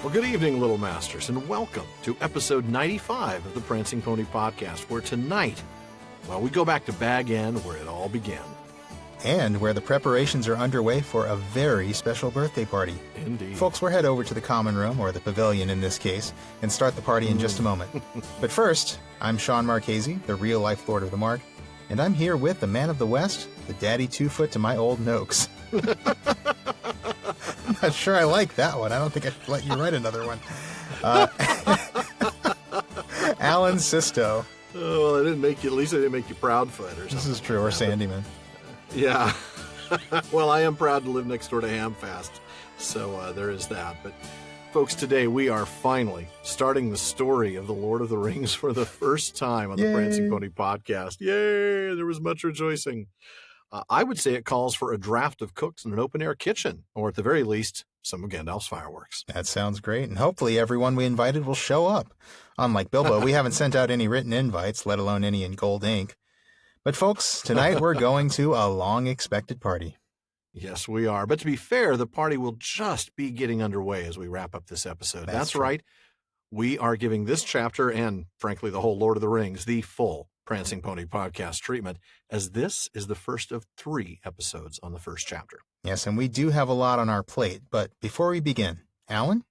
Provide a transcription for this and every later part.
Well, good evening, Little Masters, and welcome to episode 95 of the Prancing Pony Podcast, where tonight, well, we go back to Bag End, where it all began. And where the preparations are underway for a very special birthday party. Indeed. Folks, we'll head over to the common room, or the pavilion in this case, and start the party in just a moment. But first, I'm Sean Marchese, the real-life Lord of the Mark, and I'm here with the man of the West, the daddy 2-foot to my old Noakes. I'm not sure I like that one. I don't think I should let you write another one. Alan Sisto. Oh, well, at least I didn't make you Proudfoot or something. This is true, or Sandyman. Yeah. Well, I am proud to live next door to Hamfast, so there is that. But, folks, today we are finally starting the story of the Lord of the Rings for the first time on the Prancing Pony Podcast. Yay! There was much rejoicing. I would say it calls for a draft of cooks in an open-air kitchen, or at the very least, some of Gandalf's fireworks. That sounds great, and hopefully everyone we invited will show up. Unlike Bilbo, we haven't sent out any written invites, let alone any in gold ink. But folks, tonight we're going to a long-expected party. Yes, we are. But to be fair, the party will just be getting underway as we wrap up this episode. That's right. We are giving this chapter, and frankly the whole Lord of the Rings, the full Prancing Pony Podcast treatment, as this is the first of 3 episodes on the first chapter. Yes, and we do have a lot on our plate, but before we begin, Alan?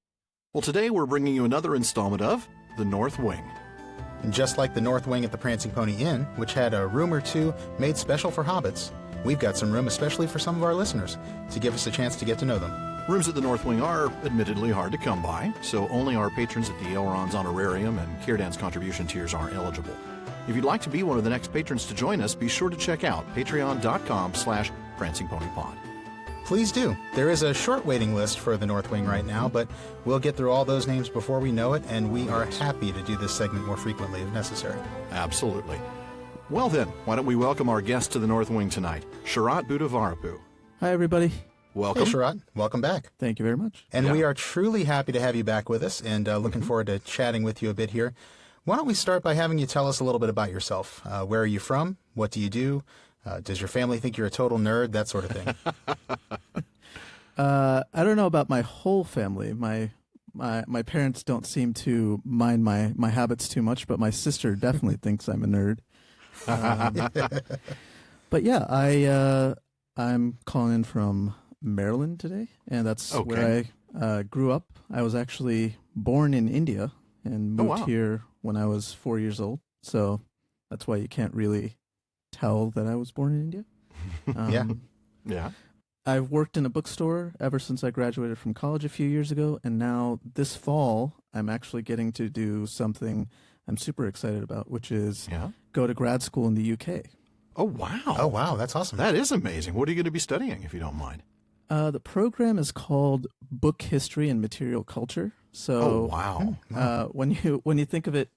Well, today we're bringing you another installment of The North Wing. And just like the North Wing at the Prancing Pony Inn, which had a room or two made special for hobbits, we've got some room especially for some of our listeners to give us a chance to get to know them. Rooms at the North Wing are admittedly hard to come by, so only our patrons at the Elrond's Honorarium and Círdan's contribution tiers are eligible. If you'd like to be one of the next patrons to join us, be sure to check out patreon.com/prancingponypod. Please do. There is a short waiting list for the North Wing right now, but we'll get through all those names before we know it, and we are happy to do this segment more frequently if necessary. Absolutely. Well then, why don't we welcome our guest to the North Wing tonight, Sharat Buddhavarapu. Hi, everybody. Welcome. Hey, Sharat. Welcome back. Thank you very much. And we are truly happy to have you back with us, and looking forward to chatting with you a bit here. Why don't we start by having you tell us a little bit about yourself? Where are you from? What do you do? Does your family think you're a total nerd? That sort of thing. I don't know about my whole family. My parents don't seem to mind my habits too much, but my sister definitely thinks I'm a nerd. But yeah, I'm calling in from Maryland today, and that's where I grew up. I was actually born in India and moved here when I was 4 years old. So that's why you can't really tell that I was born in India. Yeah. I've worked in a bookstore ever since I graduated from college a few years ago, and now this fall I'm actually getting to do something I'm super excited about, which is go to grad school in the UK. Oh, wow. Oh, wow. That's awesome. That is amazing. What are you going to be studying, if you don't mind? The program is called Book History and Material Culture. So when you think of it,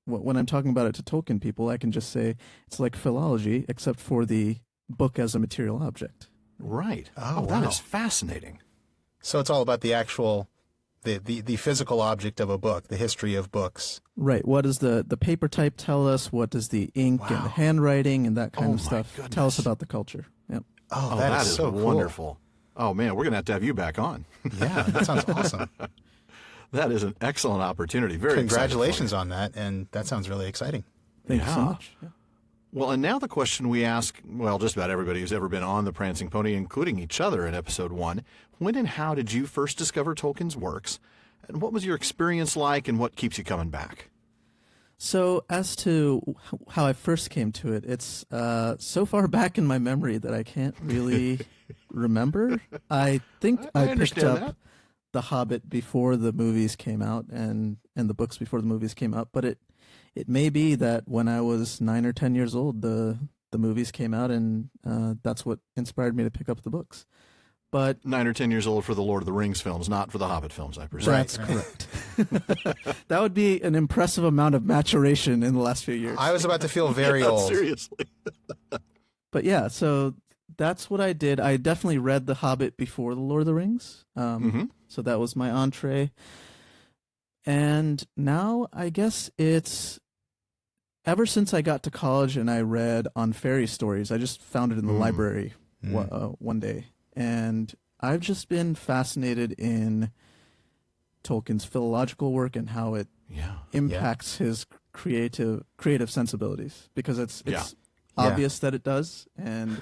when I'm talking about it to Tolkien people, I can just say it's like philology, except for the book as a material object. Right. Oh, that is fascinating. So it's all about the actual, the physical object of a book, the history of books. Right. What does the paper type tell us? What does the ink and the handwriting and that kind of stuff tell us about the culture? Yep. Oh, that is so wonderful. Cool. Oh, man, we're going to have you back on. Yeah, that sounds awesome. That is an excellent opportunity. Very Congratulations on that, and that sounds really exciting. Thank you so much. Yeah. Well, and now the question we ask, well, just about everybody who's ever been on the Prancing Pony, including each other in episode 1, when and how did you first discover Tolkien's works? And what was your experience like, and what keeps you coming back? So as to how I first came to it, it's so far back in my memory that I can't really remember. I think I picked up The Hobbit before the movies came out and the books before the movies came out, but it may be that when I was 9 or 10 years old, the movies came out, and that's what inspired me to pick up the books. But 9 or 10 years old for the Lord of the Rings films, not for the Hobbit films, I presume. That's correct. That would be an impressive amount of maturation in the last few years. I was about to feel very old. Seriously. But yeah, so that's what I did. I definitely read The Hobbit before The Lord of the Rings. So that was my entree. And now I guess it's ever since I got to college and I read on fairy stories. I just found it in the library one day. And I've just been fascinated in Tolkien's philological work and how it impacts his creative sensibilities, because it's obvious that it does, and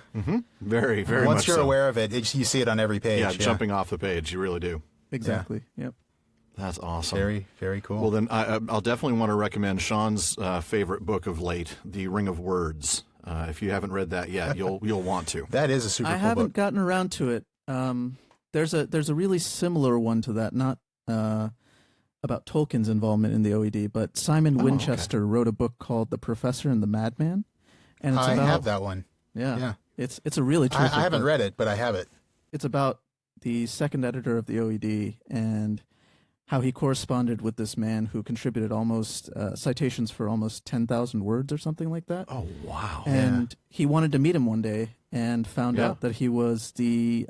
very, very once much you're so. aware of it, you see it on every page. Yeah, jumping off the page, you really do. Exactly. Yep. That's awesome. Very, very cool. Well, then I'll definitely want to recommend Sean's favorite book of late, The Ring of Words. If you haven't read that yet, you'll want to. That is a super cool book. I haven't gotten around to it. There's a really similar one to that, not about Tolkien's involvement in the OED, but Simon Winchester wrote a book called The Professor and the Madman, and it's I about, have that one. Yeah. It's a really terrific I haven't book. read it, but I have it. It's about the second editor of the OED and how he corresponded with this man who contributed almost citations for almost 10,000 words or something like that. Oh, wow. And he wanted to meet him one day and found out that he was the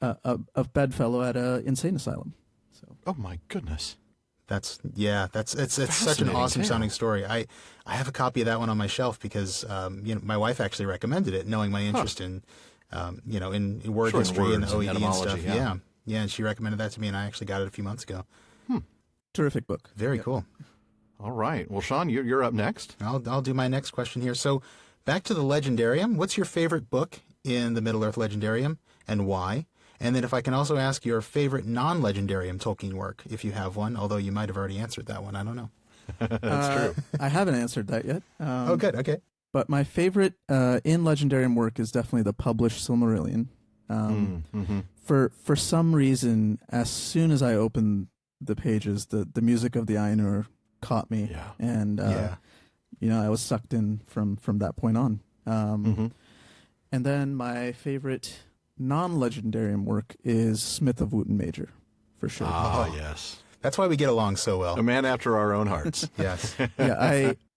a bedfellow at an insane asylum. So. Oh, my goodness. It's such an awesome sounding story. I have a copy of that one on my shelf because my wife actually recommended it, knowing my interest in in word history and OED and stuff. Yeah, and she recommended that to me, and I actually got it a few months ago. Terrific book. Very cool. All right. Well, Sean, you're up next. I'll do my next question here. So, back to the Legendarium. What's your favorite book in the Middle Earth Legendarium, and why? And then if I can also ask your favorite non-Legendarium Tolkien work, if you have one, although you might have already answered that one. I don't know. That's true. I haven't answered that yet. Oh, good. Okay. But my favorite in Legendarium work is definitely the published Silmarillion. For some reason, as soon as I opened the pages, the music of the Ainur caught me, and I was sucked in from that point on. And then my favorite non-Legendarium work is Smith of Wootton Major, for sure. Yes. That's why we get along so well. A man after our own hearts. Yes.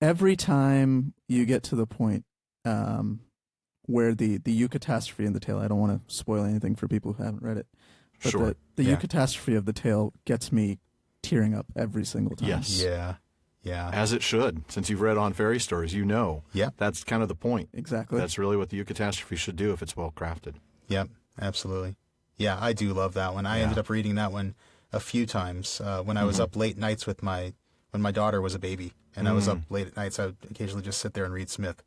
Every time you get to the point where the eucatastrophe in the tale, I don't want to spoil anything for people who haven't read it, but the eucatastrophe of the tale gets me tearing up every single time. Yes. Yeah. As it should, since you've read on fairy stories, Yep. That's kind of the point. Exactly. That's really what the eucatastrophe should do if it's well crafted. Yep, absolutely. Yeah, I do love that one. I ended up reading that one a few times when I was up late nights when my daughter was a baby, and I was up late at nights. I would occasionally just sit there and read Smith,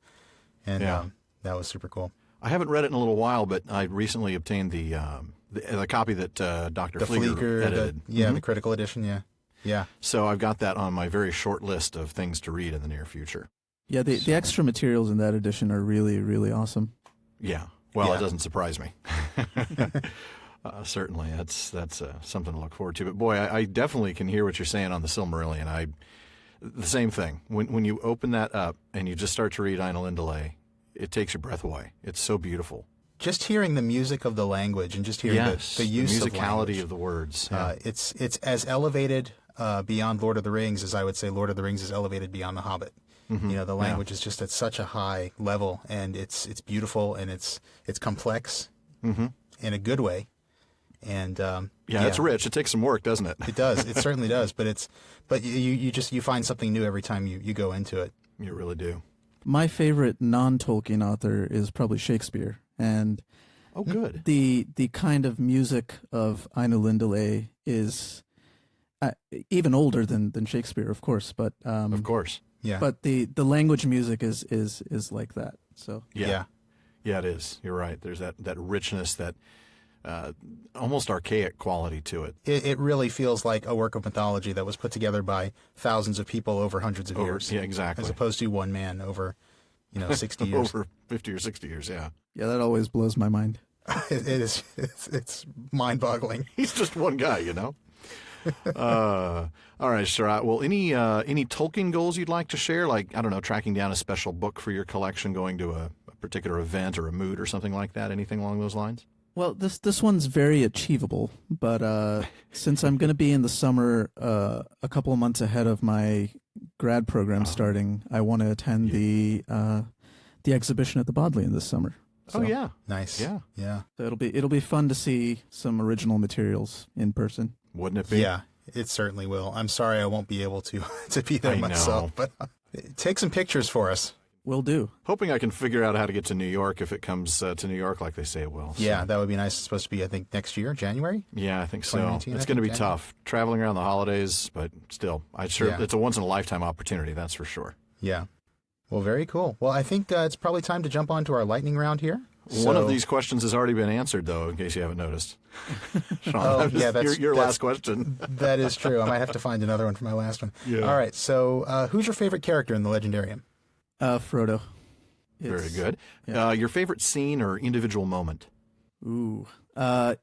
and that was super cool. I haven't read it in a little while, but I recently obtained the copy that Dr. Flieger edited. The critical edition, yeah. So I've got that on my very short list of things to read in the near future. Yeah, the extra materials in that edition are really, really awesome. Yeah. Well, it doesn't surprise me. Certainly, that's something to look forward to. But boy, I definitely can hear what you're saying on the Silmarillion. The same thing. When you open that up and you just start to read Ainulindale, it takes your breath away. It's so beautiful. Just hearing the music of the language and just hearing the use the of musicality language. of the words. It's as elevated beyond Lord of the Rings as I would say Lord of the Rings is elevated beyond The Hobbit. The language is just at such a high level, and it's beautiful, and it's complex in a good way. And it's rich. It takes some work, doesn't it? It does. It certainly does. But you find something new every time you go into it. You really do. My favorite non-Tolkien author is probably Shakespeare, and good. The kind of music of Ainulindale is even older than Shakespeare, of course, but of course. Yeah. But the language music is like that. So yeah, it is. You're right. There's that richness, that almost archaic quality to it. It really feels like a work of mythology that was put together by thousands of people over hundreds of years. Yeah, exactly. As opposed to one man over 60 years. Over 50 or 60 years, yeah. Yeah, that always blows my mind. It is. It's mind-boggling. He's just one guy, All right, sure. Well, any Tolkien goals you'd like to share? Like, I don't know, tracking down a special book for your collection, going to a particular event or a mood or something like that? Anything along those lines? Well, this one's very achievable, but since I'm going to be in the summer a couple of months ahead of my grad program starting, I want to attend the exhibition at the Bodleian this summer. So, nice. Yeah. So it'll be fun to see some original materials in person. Wouldn't it be? Yeah, it certainly will. I'm sorry I won't be able to be there myself, but take some pictures for us. will do. Hoping I can figure out how to get to New York if it comes to New York like they say it will. So. Yeah, that would be nice. It's supposed to be, I think, next year, January? Yeah, I think so. It's going to be tough traveling around the holidays, but still, it's a once-in-a-lifetime opportunity, that's for sure. Yeah. Well, very cool. Well, I think it's probably time to jump on to our lightning round here. One of these questions has already been answered, though, in case you haven't noticed. Sean, that's your last question. That is true. I might have to find another one for my last one. Yeah. All right, so who's your favorite character in the Legendarium? Frodo. Very good. Yeah. Your favorite scene or individual moment? Ooh. While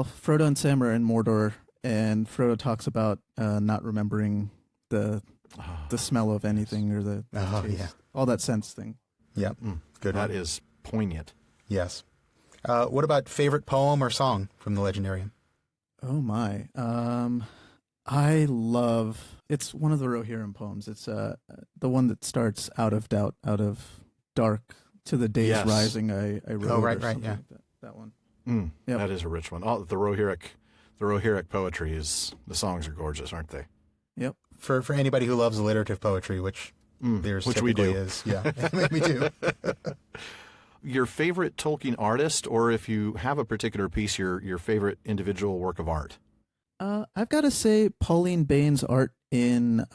Frodo and Sam are in Mordor, and Frodo talks about not remembering the smell of anything or the taste, all that sense thing. Yep. Good. That is poignant. Yes. What about favorite poem or song from the Legendarium? Oh my. I love, it's one of the Rohirrim poems. It's the one that starts out of doubt, out of dark to the day's rising. I wrote. Oh, right, yeah. Like that one. Yep. That is a rich one. The Rohirric poetry the songs are gorgeous, aren't they? Yep. For anybody who loves alliterative poetry, which we do. Is. Yeah, we do. Your favorite Tolkien artist, or if you have a particular piece, your favorite individual work of art? I've got to say Pauline Bain's art in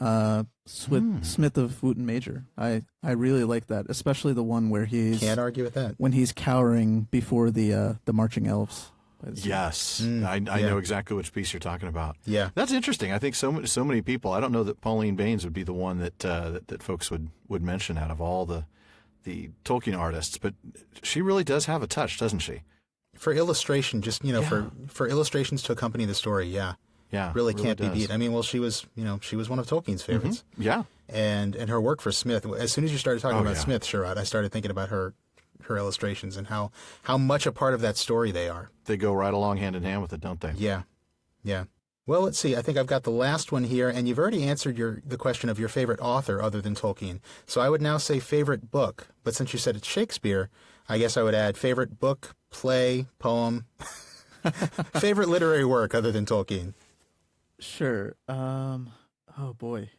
Smith of Wooten Major. I really like that, especially the one where can't argue with that, when he's cowering before the marching elves. Yes, I know exactly which piece you're talking about. Yeah, that's interesting. I think so many people. I don't know that Pauline Bains would be the one that folks would mention out of all the Tolkien artists, but she really does have a touch, doesn't she? For illustration, just for illustrations to accompany the story, really can't be beat. I mean, she was one of Tolkien's favorites. Mm-hmm. Yeah, and her work for Smith. As soon as you started talking about Smith, Sherrod, I started thinking about her illustrations and how much a part of that story they are. They go right along hand in hand with it, don't they? Yeah. Well, let's see. I think I've got the last one here, and you've already answered the question of your favorite author other than Tolkien. So I would now say favorite book, but since you said it's Shakespeare, I guess I would add favorite book, play, poem, favorite literary work other than Tolkien. Sure. Oh boy.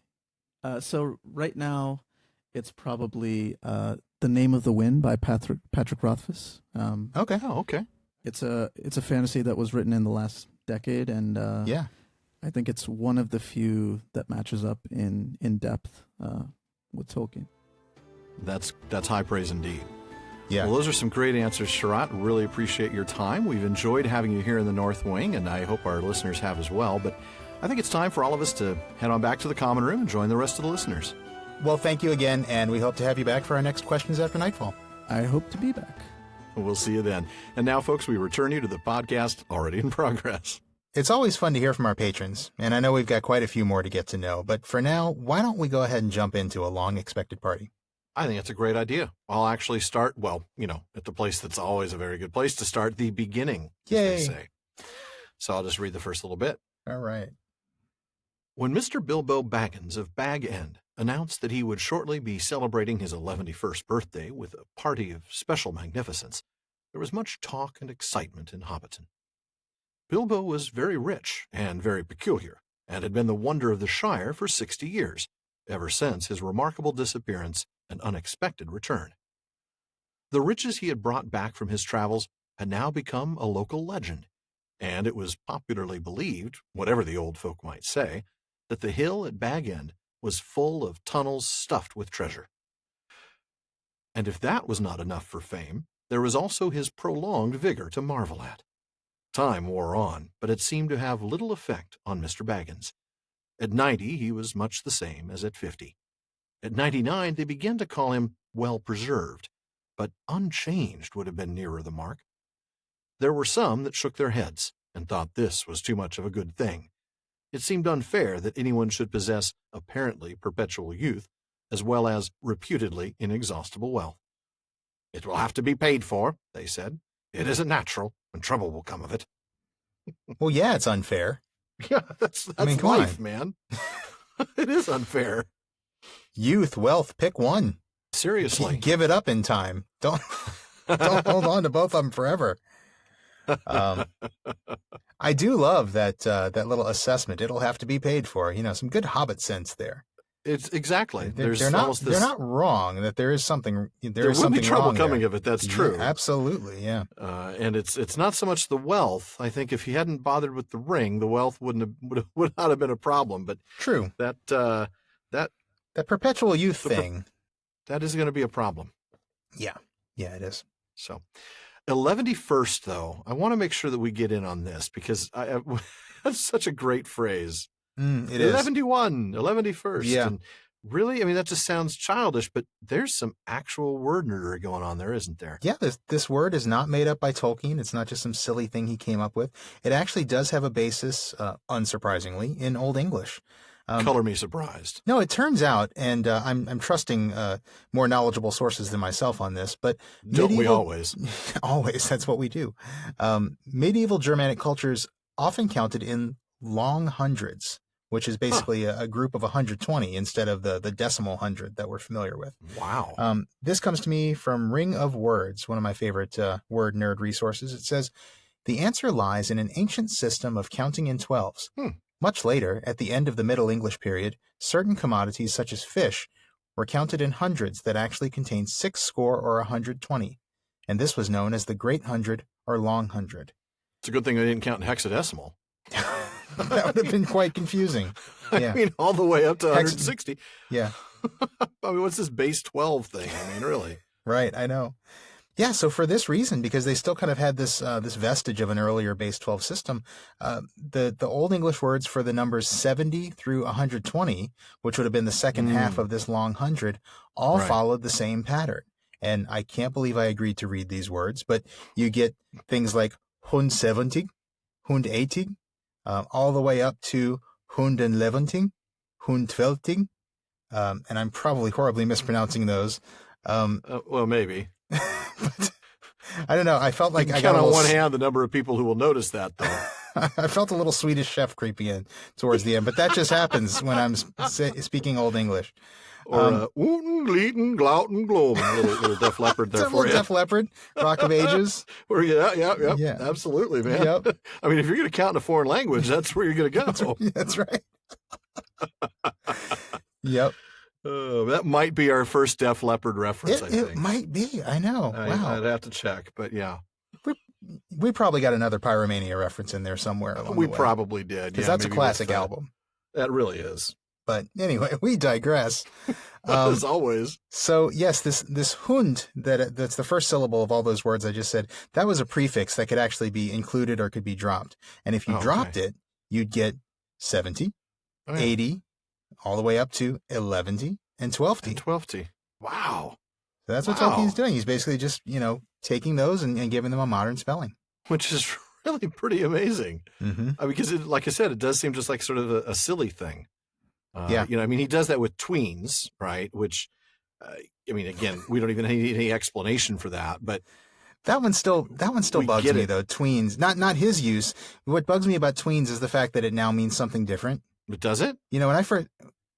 So right now, it's probably The Name of the Wind by Patrick Rothfuss. Okay. Oh, okay. It's a fantasy that was written in the last decade, and I think it's one of the few that matches up in depth with Tolkien. That's high praise indeed. Yeah. Well, those are some great answers, Sherrod. Really appreciate your time. We've enjoyed having you here in the North Wing, and I hope our listeners have as well. But I think it's time for all of us to head on back to the common room and join the rest of the listeners. Well, thank you again, and we hope to have you back for our next Questions After Nightfall. I hope to be back. We'll see you then. And now, folks, we return you to the podcast already in progress. It's always fun to hear from our patrons, and I know we've got quite a few more to get to know. But for now, why don't we go ahead and jump into a long-expected party? I think it's a great idea. I'll actually start, at the place that's always a very good place to start, the beginning, Yay. as they say. So I'll just read the first little bit. All right. When Mr. Bilbo Baggins of Bag End announced that he would shortly be celebrating his 11th birthday with a party of special magnificence, there was much talk and excitement in Hobbiton. Bilbo was very rich and very peculiar, and had been the wonder of the Shire for 60 years, ever since his remarkable disappearance and unexpected return. The riches he had brought back from his travels had now become a local legend, and it was popularly believed, whatever the old folk might say, that the hill at Bag End was full of tunnels stuffed with treasure. And if that was not enough for fame, there was also his prolonged vigor to marvel at. Time wore on, but it seemed to have little effect on Mr. Baggins. At 90, he was much the same as at 50. At 99, they began to call him well-preserved, but unchanged would have been nearer the mark. There were some that shook their heads and thought this was too much of a good thing. It seemed unfair that anyone should possess apparently perpetual youth, as well as reputedly inexhaustible wealth. It will have to be paid for, they said. It isn't natural, and trouble will come of it. Well, yeah, it's unfair. Yeah, that's life, man. It is unfair. Youth, wealth, pick one. Seriously. Give it up in time. Don't hold on to both of them forever. I do love that little assessment. It'll have to be paid for. Some good Hobbit sense there. It's exactly. They're not wrong. That there is something. There is would something be trouble wrong coming there. of it. That's true. Yeah, absolutely. Yeah. And it's not so much the wealth. I think if he hadn't bothered with the ring, the wealth would not have been a problem. But true. That perpetual youth thing. That is going to be a problem. Yeah. Yeah, it is. So, 11ty-first, though, I want to make sure that we get in on this because that's such a great phrase. It is. 11-1, 11ty-first. Yeah. And really, I mean, that just sounds childish, but there's some actual word nerdery going on there, isn't there? Yeah, this word is not made up by Tolkien. It's not just some silly thing he came up with. It actually does have a basis, unsurprisingly, in Old English. Color me surprised. No, it turns out, and I'm trusting more knowledgeable sources than myself on this, but Don't we always? Always, that's what we do. Medieval Germanic cultures often counted in long hundreds, which is basically a group of 120 instead of the decimal hundred that we're familiar with. Wow. This comes to me from Ring of Words, one of my favorite word nerd resources. It says, the answer lies in an ancient system of counting in 12s. Much later, at the end of the Middle English period, certain commodities such as fish were counted in hundreds that actually contained 60 or 120, and this was known as the Great Hundred or Long Hundred. It's a good thing I didn't count in hexadecimal. That would have been quite confusing. Yeah. I mean, all the way up to 160. Yeah. I mean, what's this base 12 thing? I mean, really? Right, I know. Yeah, so for this reason, because they still kind of had this this vestige of an earlier base 12 system, the Old English words for the numbers 70 through 120, which would have been the second half of this long hundred, all followed the same pattern. And I can't believe I agreed to read these words, but you get things like 170, 180, all the way up to 111, 112, and I'm probably horribly mispronouncing those. Well, maybe. But I don't know. I felt like I got got on one hand the number of people who will notice that, though. I felt a little Swedish chef creeping in towards the end, but that just happens when I'm speaking Old English. Or Wooten, Gleaton, Glouten, Globen, little Def Leppard there for you. Def Leppard, Rock of Ages. Or yeah, absolutely, man. Yep. I mean, if you're going to count in a foreign language, that's where you're going to go. That's right. Yep. That might be our first Def Leppard reference, I think. It might be. I know. Wow. I'd have to check, but yeah. We probably got another Pyromania reference in there somewhere along the way. We probably did. Because that's a classic album. That really is. But anyway, we digress. As always. So yes, this hund, that's the first syllable of all those words I just said, that was a prefix that could actually be included or could be dropped. And if you dropped it, you'd get 70, 80, all the way up to 11 and 12. And 12. Wow. So that's what Tolkien's doing. He's basically just, taking those and giving them a modern spelling. Which is really pretty amazing. Mm-hmm. Because, like I said, it does seem just like sort of a silly thing. Yeah. He does that with tweens, right? Which, again, we don't even need any explanation for that, but that one still bugs me though. Tweens, not his use. What bugs me about tweens is the fact that it now means something different. But does it? When I first,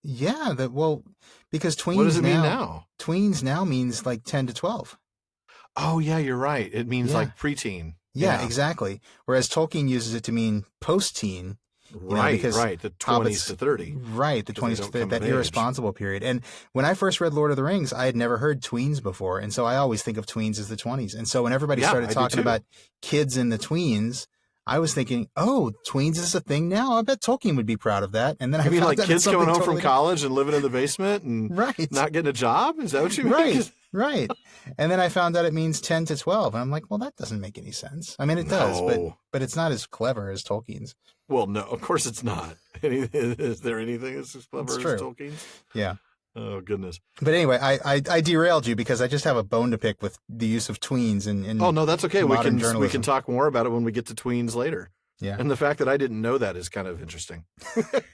because tweens. What does it mean now? Tweens now means like 10 to 12. Oh yeah, you're right. It means like preteen. Yeah, exactly. Whereas Tolkien uses it to mean post-teen. Right, the 20s to 30. Right, the 20s to 30, that irresponsible period. And when I first read Lord of the Rings, I had never heard tweens before. And so I always think of tweens as the 20s. And so when everybody started talking about kids in the tweens, I was thinking, tweens is a thing now. I bet Tolkien would be proud of that. And then I mean like kids coming home from college and living in the basement and not getting a job? Is that what you mean? Right. And then I found out it means 10 to 12. And I'm like, well, that doesn't make any sense. I mean, it does, but it's not as clever as Tolkien's. Well, no, of course it's not. Is there anything that's as clever as Tolkien's? Yeah. Oh, goodness. But anyway, I derailed you because I just have a bone to pick with the use of tweens in Oh, no, that's okay. We journalism. can talk more about it when we get to tweens later. Yeah. And the fact that I didn't know that is kind of interesting.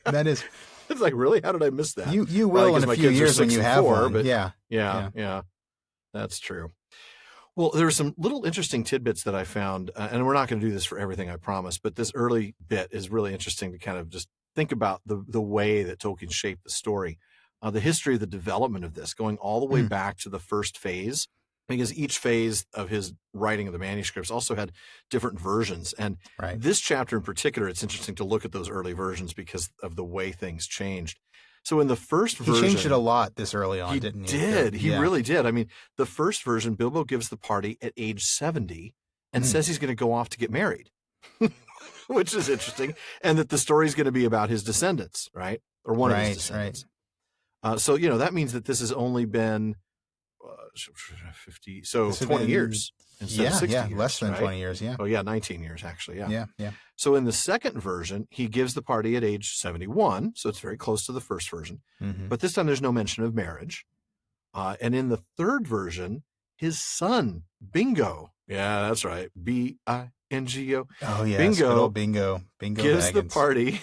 That is. It's like, really? How did I miss that? You will in a few years when you have one. But yeah. That's true. Well, there are some little interesting tidbits that I found, and we're not going to do this for everything, I promise, but this early bit is really interesting to kind of just think about the way that Tolkien shaped the story, the history of the development of this, going all the way back to the first phase, because each phase of his writing of the manuscripts also had different versions. And this chapter in particular, it's interesting to look at those early versions because of the way things changed. So in the first He version, changed it a lot this early on, didn't he? He did. He Yeah. really did. I mean, the first version, Bilbo gives the party at age 70 and says he's going to go off to get married, which is interesting, and that the story is going to be about his descendants, right? Or one of his descendants. So, that means that this has only been 50, so 20 years instead of 60 years. Less than right? 20 years, yeah. Oh, yeah, 19 years, actually, yeah. Yeah. So in the second version, he gives the party at age 71, so it's very close to the first version. Mm-hmm. But this time there's no mention of marriage. And in the third version, his son, Bingo, yeah, that's right, Bingo. Oh, yeah, Bingo gives Baggins. the party,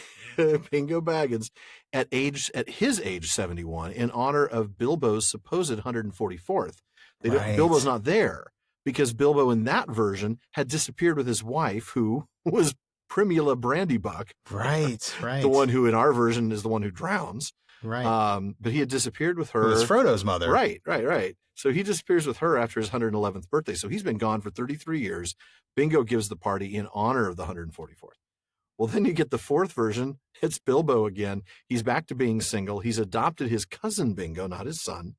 Bingo Baggins, at his age 71 in honor of Bilbo's supposed 144th. Bilbo's not there because Bilbo in that version had disappeared with his wife, who was Primula Brandybuck. Right. The one who in our version is the one who drowns. Right. But he had disappeared with her. It was Frodo's mother. Right. So he disappears with her after his 111th birthday. So he's been gone for 33 years. Bingo gives the party in honor of the 144th. Well, then you get the fourth version. It's Bilbo again. He's back to being single. He's adopted his cousin Bingo, not his son.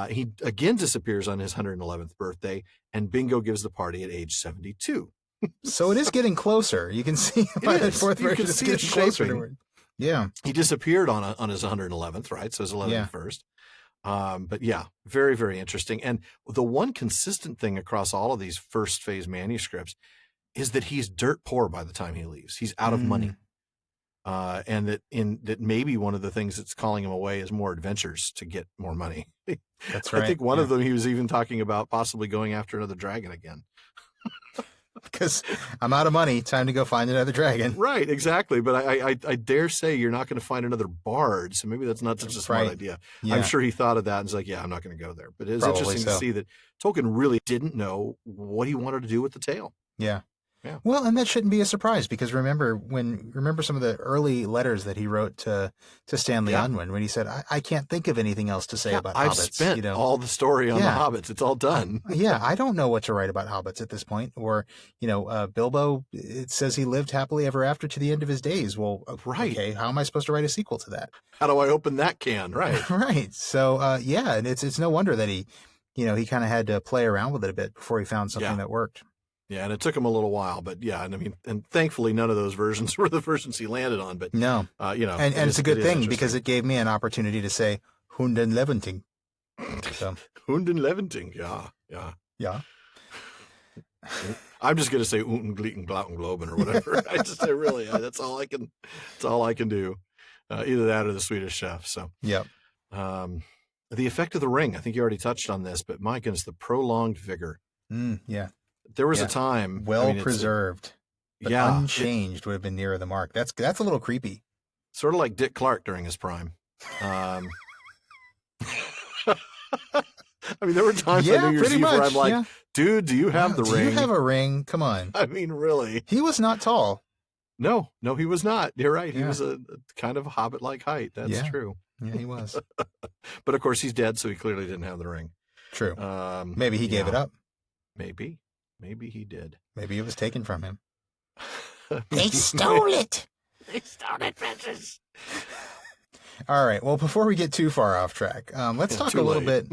He again disappears on his 111th birthday, and Bingo gives the party at age 72. So it is getting closer. You can see by the fourth version it's getting closer. Yeah. He disappeared on his 111th, right? So his 11th. But yeah, very, very interesting. And the one consistent thing across all of these first phase manuscripts is that he's dirt poor by the time he leaves. He's out of money. And that maybe one of the things that's calling him away is more adventures to get more money. That's right. I think one of them, he was even talking about possibly going after another dragon again. Because I'm out of money, time to go find another dragon. Right, exactly. But I dare say you're not going to find another bard, so maybe that's not such a smart idea. Yeah. I'm sure he thought of that and was like, yeah, I'm not going to go there. But it was interesting to see that Tolkien really didn't know what he wanted to do with the tale. Yeah. Well, and that shouldn't be a surprise because remember some of the early letters that he wrote to Stanley Unwin when he said, I can't think of anything else to say about I've hobbits. Spent all the story on the hobbits. It's all done. I don't know what to write about hobbits at this point. Or, Bilbo, it says he lived happily ever after to the end of his days. Well, okay, how am I supposed to write a sequel to that? How do I open that can? Right. Right. So, and it's no wonder that he kind of had to play around with it a bit before he found something that worked. Yeah, and it took him a little while, but and thankfully none of those versions were the versions he landed on. But no, and it's a good thing because it gave me an opportunity to say Hunden Leventing. So Hunden Leventing, yeah. I'm just gonna say Unten Glieten Glauten Globen or whatever. That's all I can do. Either that or the Swedish Chef. So the effect of the ring. I think you already touched on this, but my goodness, the prolonged vigor. There was a time preserved, but unchanged would have been nearer the mark. That's a little creepy. Sort of like Dick Clark during his prime. I mean, there were times on New Year's Eve where I'm like, dude, do you have the ring? Do you have a ring? Come on. I mean, really? He was not tall. No, he was not. You're right. He was a kind of Hobbit-like height. That's true. Yeah, he was. But of course, he's dead, so he clearly didn't have the ring. True. Maybe he gave it up. Maybe he did. Maybe it was taken from him. They stole it. They stole it, princess. All right. Well, before we get too far off track, let's talk a little bit.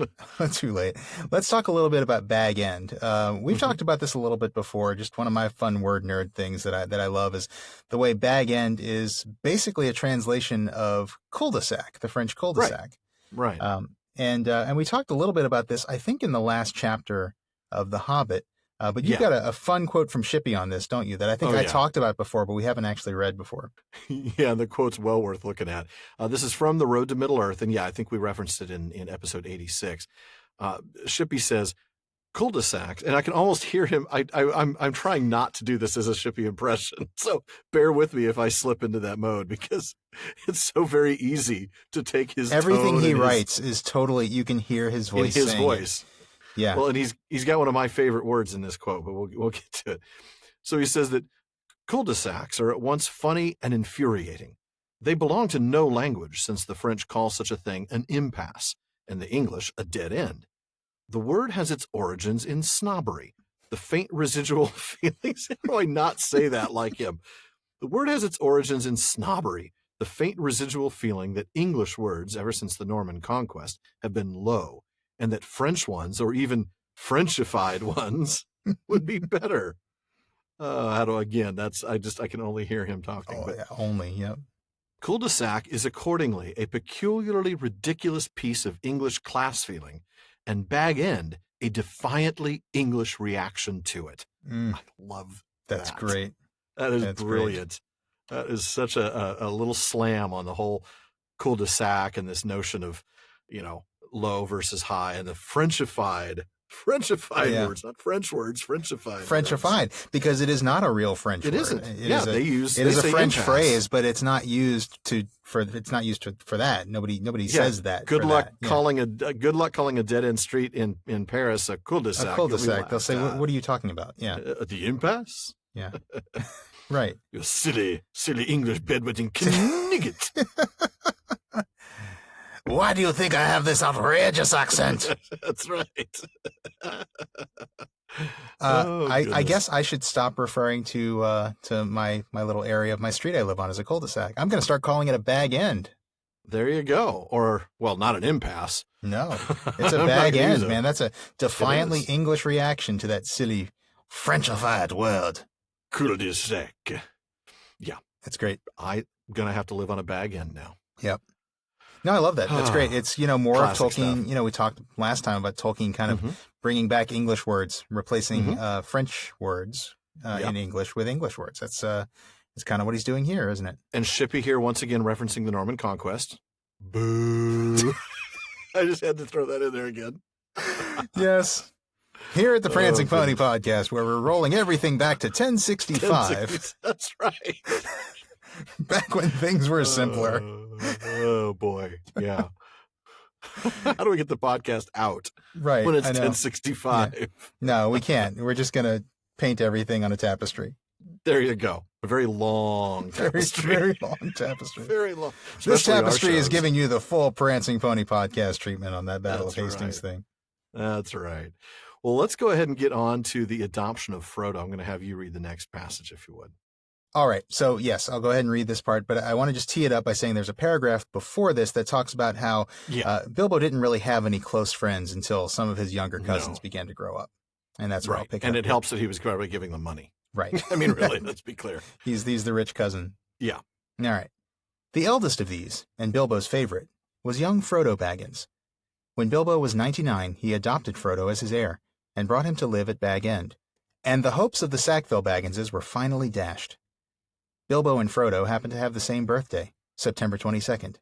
Too late. Let's talk a little bit about Bag End. We've talked about this a little bit before. Just one of my fun word nerd things that I love is the way Bag End is basically a translation of cul-de-sac, the French cul-de-sac. Right. And we talked a little bit about this, I think, in the last chapter of The Hobbit. But you've got a fun quote from Shippey on this, don't you? That I think I talked about before, but we haven't actually read before. Yeah, the quote's well worth looking at. This is from The Road to Middle-earth, and I think we referenced it in episode 86. Shippey says, cul-de-sacs, and I can almost hear him. I'm trying not to do this as a Shippey impression, so bear with me if I slip into that mode because it's so very easy to take his everything he writes is totally. You can hear his voice. In his voice. Yeah. Well, and he's got one of my favorite words in this quote, but we'll get to it. So he says that cul-de-sacs are at once funny and infuriating. They belong to no language, since the French call such a thing an impasse, and the English a dead end. The word has its origins in snobbery, the faint residual feelings. How do I not say that like him? The word has its origins in snobbery, the faint residual feeling that English words, ever since the Norman conquest, have been low, and that French ones, or even Frenchified ones, would be better. I can only hear him talking. Oh, but yeah, only, yep. Cul-de-sac is accordingly a peculiarly ridiculous piece of English class feeling, and Bag End a defiantly English reaction to it. I love That's that. great. That's brilliant. Great. That is such a little slam on the whole cul-de-sac and this notion of, low versus high, and the Frenchified words, not French words, Frenchified. Because it is not a real French word. It isn't. It is a French phrase, but it's not used for that. Nobody says that. Good luck calling a dead end street in Paris a cul-de-sac. A cul-de-sac. They'll say, "What are you talking about?" Yeah. The impasse. Yeah. Right. You silly English bedwetting knigget. Why do you think I have this outrageous accent? That's right. I guess I should stop referring to my little area of my street I live on as a cul-de-sac. I'm going to start calling it a bag end. There you go. Or, well, not an impasse. No, it's a bag end, man. That's a defiantly English reaction to that silly Frenchified word. Cul-de-sac. Yeah. That's great. I'm going to have to live on a bag end now. Yep. No, I love that. That's great. It's, more Classic of Tolkien. stuff. We talked last time about Tolkien kind of bringing back English words, replacing French words in English with English words. That's kind of what he's doing here, isn't it? And Shippy here once again referencing the Norman conquest. Boo. I just had to throw that in there again. Yes. Here at the Prancing Pony Podcast, where we're rolling everything back to 1065. That's right. Back when things were simpler. Oh, boy. Yeah. How do we get the podcast out? Right. When it's 1065. Yeah. No, we can't. We're just going to paint everything on a tapestry. There you go. A very long tapestry. Very long tapestry. Very long. This tapestry is giving you the full Prancing Pony Podcast treatment on that Battle of Hastings thing. That's right. Well, let's go ahead and get on to the adoption of Frodo. I'm going to have you read the next passage, if you would. All right. So, yes, I'll go ahead and read this part, but I want to just tee it up by saying there's a paragraph before this that talks about how Bilbo didn't really have any close friends until some of his younger cousins began to grow up. And that's where I'll pick up. And it helps that he was probably giving them money. Right. I mean, really, let's be clear. He's the rich cousin. Yeah. All right. The eldest of these, and Bilbo's favorite, was young Frodo Baggins. When Bilbo was 99, he adopted Frodo as his heir and brought him to live at Bag End. And the hopes of the Sackville-Bagginses were finally dashed. Bilbo and Frodo happened to have the same birthday, September 22nd.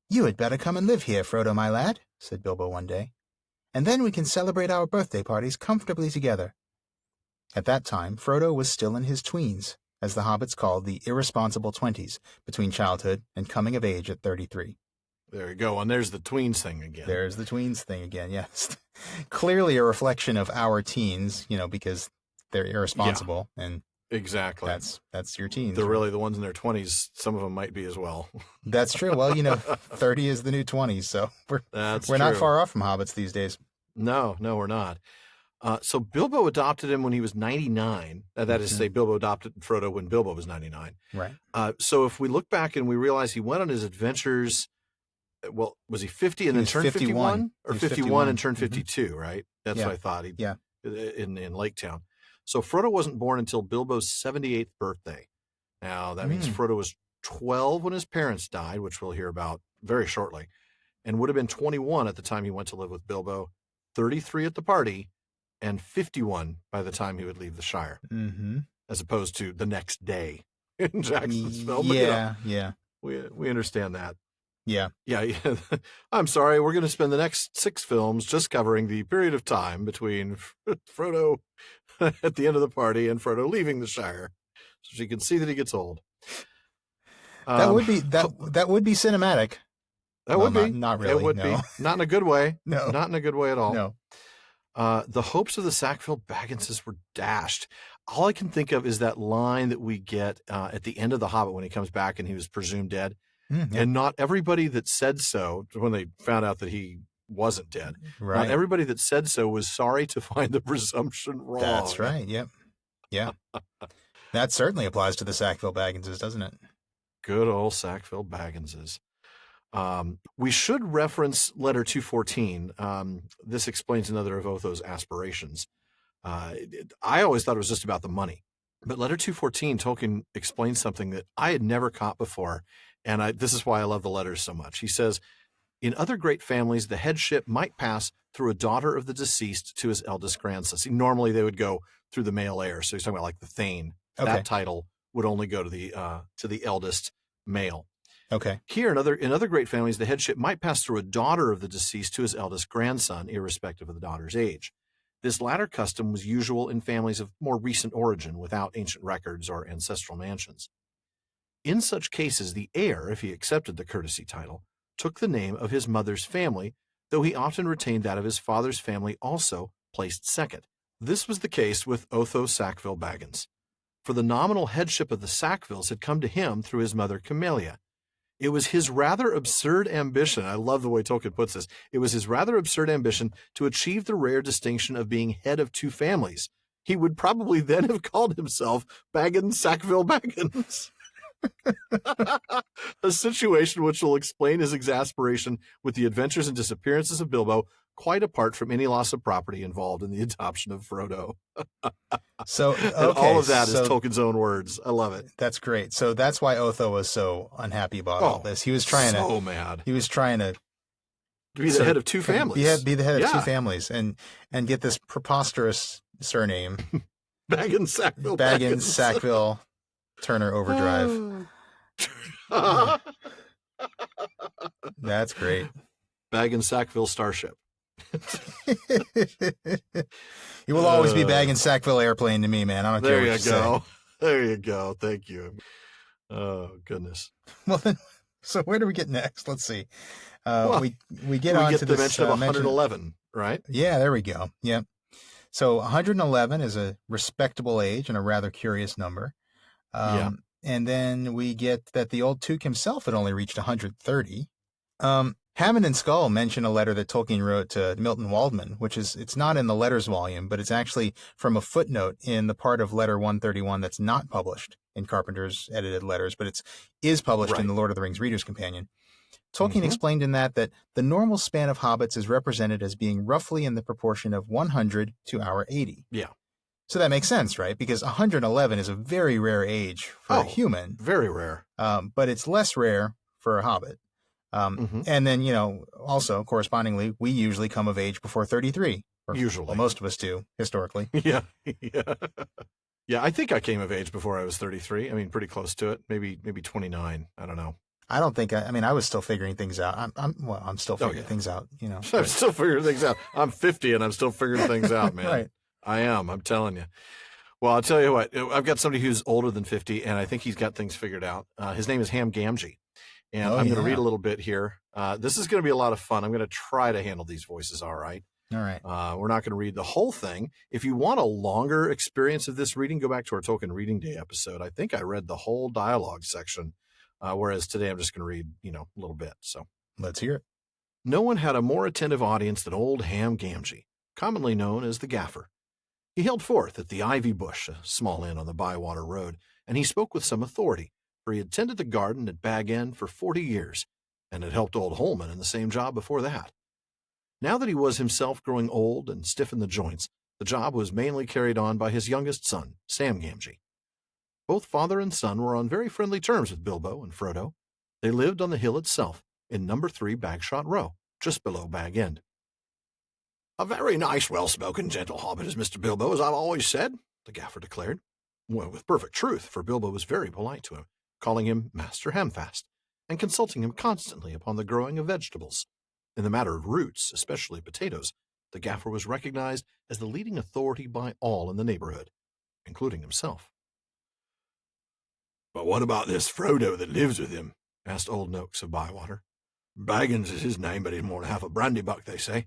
"You had better come and live here, Frodo, my lad," said Bilbo one day, "and then we can celebrate our birthday parties comfortably together." At that time, Frodo was still in his tweens, as the hobbits called the irresponsible 20s, between childhood and coming of age at 33. There you go. And there's the tweens thing again. There's the tweens thing again, yes. Clearly a reflection of our teens, because they're irresponsible. Yeah. And exactly. That's your teens. They're really the ones in their 20s. Some of them might be as well. That's true. Well, 30 is the new 20s, so we're not far off from hobbits these days. No, we're not. So Bilbo adopted him when he was 99. That is to say, Bilbo adopted Frodo when Bilbo was 99. Right. So if we look back and we realize he went on his adventures, well, was he 50 and then turned 51? Or 51 and turned 52, right? That's what I thought. In Lake Town. So Frodo wasn't born until Bilbo's 78th birthday. Now, that means Frodo was 12 when his parents died, which we'll hear about very shortly, and would have been 21 at the time he went to live with Bilbo, 33 at the party, and 51 by the time he would leave the Shire, as opposed to the next day in Jacksonville. But, we understand that. Yeah. I'm sorry. We're going to spend the next 6 films just covering the period of time between Frodo at the end of the party and Frodo leaving the Shire, so you can see that he gets old. That would be cinematic. That would be. Not really. It would be. Not in a good way. No. Not in a good way at all. No. The hopes of the Sackville-Bagginses were dashed. All I can think of is that line that we get at the end of The Hobbit when he comes back and he was presumed dead. And not everybody that said so, when they found out that he wasn't dead, not everybody that said so was sorry to find the presumption wrong. That's right. Yep. Yeah. That certainly applies to the Sackville-Bagginses, doesn't it? Good old Sackville-Bagginses. We should reference letter 214. This explains another of Otho's aspirations. I always thought it was just about the money. But letter 214, Tolkien explains something that I had never caught before. And this is why I love the letters so much. He says, in other great families, the headship might pass through a daughter of the deceased to his eldest grandson. See, normally they would go through the male heir. So he's talking about like the Thane. Okay. That title would only go to the eldest male. Okay. Here, in other great families, the headship might pass through a daughter of the deceased to his eldest grandson, irrespective of the daughter's age. This latter custom was usual in families of more recent origin without ancient records or ancestral mansions. In such cases, the heir, if he accepted the courtesy title, took the name of his mother's family, though he often retained that of his father's family, also placed second. This was the case with Otho Sackville-Baggins, for the nominal headship of the Sackvilles had come to him through his mother Camelia. It was his rather absurd ambition, I love the way Tolkien puts this, it was his rather absurd ambition to achieve the rare distinction of being head of two families. He would probably then have called himself Baggins Sackville-Baggins. A situation which will explain his exasperation with the adventures and disappearances of Bilbo, quite apart from any loss of property involved in the adoption of Frodo. So and all of that is Tolkien's own words. I love it. That's great. So that's why Otho was so unhappy about all this. He was trying mad. He was trying to be the head of two families. Be the head of two families and get this preposterous surname. Baggins Sackville. Baggins Sackville Turner Overdrive. That's great. Baggins Sackville Starship. You will always be Baggins Sackville Airplane to me, man. I don't care what you say. There you go. Thank you. Oh, goodness. Well, then, so where do we get next? Let's see. We get on to the this mention of 111, right? Yeah, there we go. Yeah. So 111 is a respectable age and a rather curious number. And then we get that the old Took himself had only reached 130. Hammond and Scull mention a letter that Tolkien wrote to Milton Waldman, it's not in the letters volume, but it's actually from a footnote in the part of letter 131 that's not published in Carpenter's edited letters, but is published in the Lord of the Rings Reader's Companion. Tolkien explained in that the normal span of hobbits is represented as being roughly in the proportion of 100 to our 80. Yeah. So that makes sense, right? Because 111 is a very rare age for a human. Very rare. But it's less rare for a hobbit. And then, also correspondingly, we usually come of age before 33. Usually. Well, most of us do, historically. Yeah. Yeah, I think I came of age before I was 33. I mean, pretty close to it. Maybe 29. I don't know. I don't think I was still figuring things out. I'm still figuring things out, I'm still figuring things out. I'm 50 and I'm still figuring things out, man. Right. I am. I'm telling you. Well, I'll tell you what, I've got somebody who's older than 50 and I think he's got things figured out. His name is Ham Gamgee. And I'm going to read a little bit here. This is going to be a lot of fun. I'm going to try to handle these voices all right. All right. We're not going to read the whole thing. If you want a longer experience of this reading, go back to our Tolkien Reading Day episode. I think I read the whole dialogue section, whereas today I'm just going to read, a little bit. So let's hear it. No one had a more attentive audience than old Ham Gamgee, commonly known as the Gaffer. He held forth at the Ivy Bush, a small inn on the Bywater Road, and he spoke with some authority, for he had tended the garden at Bag End for 40 years, and had helped old Holman in the same job before that. Now that he was himself growing old and stiff in the joints, the job was mainly carried on by his youngest son, Sam Gamgee. Both father and son were on very friendly terms with Bilbo and Frodo. They lived on the hill itself, in number 3 Bagshot Row, just below Bag End. A very nice, well-spoken, gentle hobbit is Mr. Bilbo, as I've always said, the Gaffer declared. Well, with perfect truth, for Bilbo was very polite to him, calling him Master Hamfast, and consulting him constantly upon the growing of vegetables. In the matter of roots, especially potatoes, the Gaffer was recognized as the leading authority by all in the neighborhood, including himself. But what about this Frodo that lives with him? Asked old Noakes of Bywater. Baggins is his name, but he's more than half a brandy buck, they say.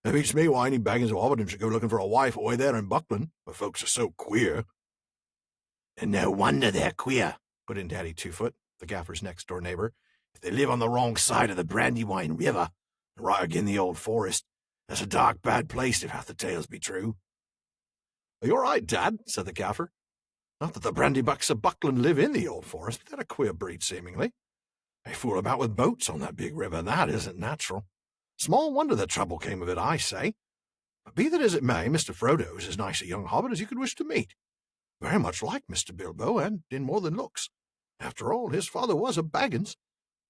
It beats me why any Baggins of Hobbiton should go looking for a wife away there in Buckland, where folks are so queer. And no wonder they're queer, put in Daddy Twofoot, the Gaffer's next-door neighbor. If they live on the wrong side of the Brandywine River, right again the old forest, that's a dark, bad place if half the tales be true. You're right, Dad, said the Gaffer. Not that the brandybucks of Buckland live in the old forest, but they're a queer breed, seemingly. They fool about with boats on that big river. That isn't natural. Small wonder that trouble came of it, I say. But be that as it may, Mr. Frodo is as nice a young hobbit as you could wish to meet. Very much like Mr. Bilbo, and in more than looks. After all, his father was a Baggins.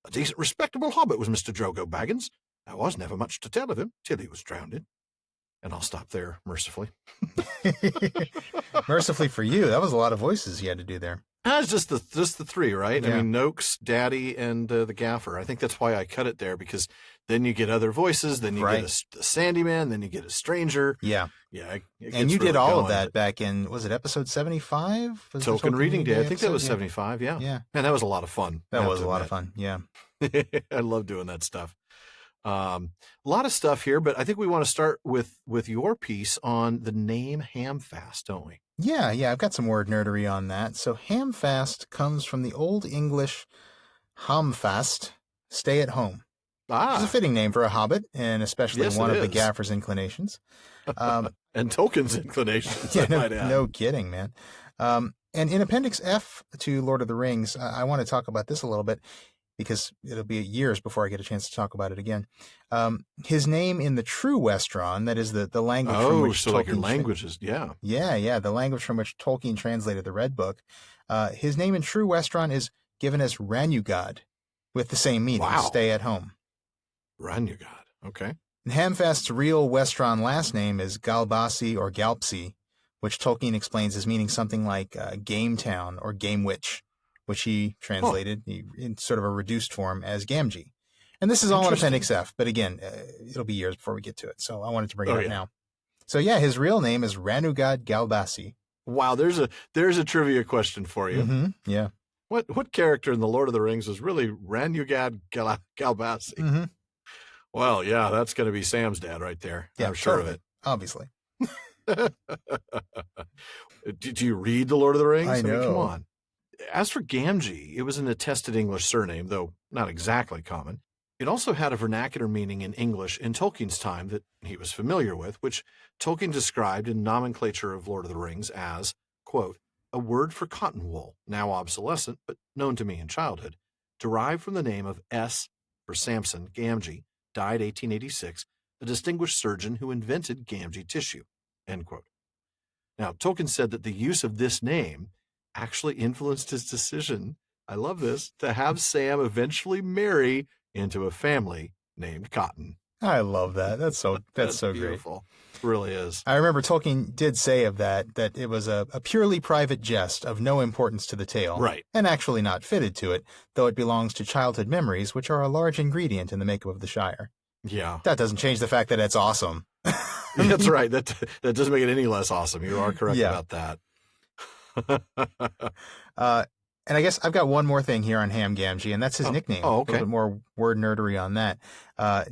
A decent, respectable hobbit was Mr. Drogo Baggins. There was never much to tell of him till he was drowned. And I'll stop there, mercifully. Mercifully for you, that was a lot of voices you had to do there. That's just the three, right? Yeah. I mean, Noakes, Daddy, and the Gaffer. I think that's why I cut it there, because then you get other voices, then you get a Sandyman, then you get a stranger. Yeah. Yeah. And you did all of that back in, was it episode 75? Tolkien Reading Day. I think that was 75, yeah. Yeah. And that was a lot of fun. That was a lot of fun, yeah. I love doing that stuff. A lot of stuff here, but I think we want to start with your piece on the name Hamfast, don't we? Yeah, I've got some word nerdery on that. So Hamfast comes from the Old English Hamfast, stay at home. It's a fitting name for a hobbit, and especially one of the Gaffer's inclinations. And Tolkien's inclinations, yeah, I might add. No kidding, man. And in Appendix F to Lord of the Rings, I want to talk about this a little bit, because it'll be years before I get a chance to talk about it again. His name in the true Westron, that is the language from which so Tolkien... like your languages, yeah. Yeah, the language from which Tolkien translated the Red Book. His name in true Westron is given as Ranugad, with the same meaning, stay at home. Ranugad, okay. And Hamfast's real Westron last name is Galbasi or Galpsy, which Tolkien explains as meaning something like Game Town or Game Witch, which he translated in sort of a reduced form as Gamgee. And this is all in Appendix F, but again, it'll be years before we get to it, so I wanted to bring it up now. So yeah, his real name is Ranugad Galbasi. Wow, there's a trivia question for you. Mm-hmm. Yeah. What character in The Lord of the Rings was really Ranugad Galbasi? Mm-hmm. Well, yeah, that's going to be Sam's dad right there. Yeah, I'm sure of it. Obviously. Did you read The Lord of the Rings? I know. mean, come on. As for Gamgee, it was an attested English surname, though not exactly common. It also had a vernacular meaning in English in Tolkien's time that he was familiar with, which Tolkien described in nomenclature of Lord of the Rings as, quote, a word for cotton wool, now obsolescent, but known to me in childhood, derived from the name of S. for Samson Gamgee, died 1886, a distinguished surgeon who invented Gamgee tissue, end quote. Now, Tolkien said that the use of this name actually influenced his decision, I love this, to have Sam eventually marry into a family named Cotton. I love that. That's so beautiful. It really is. I remember Tolkien did say of that it was a purely private jest of no importance to the tale. Right. And actually not fitted to it, though it belongs to childhood memories, which are a large ingredient in the makeup of the Shire. Yeah. That doesn't change the fact that it's awesome. That's right. That doesn't make it any less awesome. You are correct about that. And I guess I've got one more thing here on Ham Gamgee, and that's his nickname. Oh, okay. A little bit more word nerdery on that.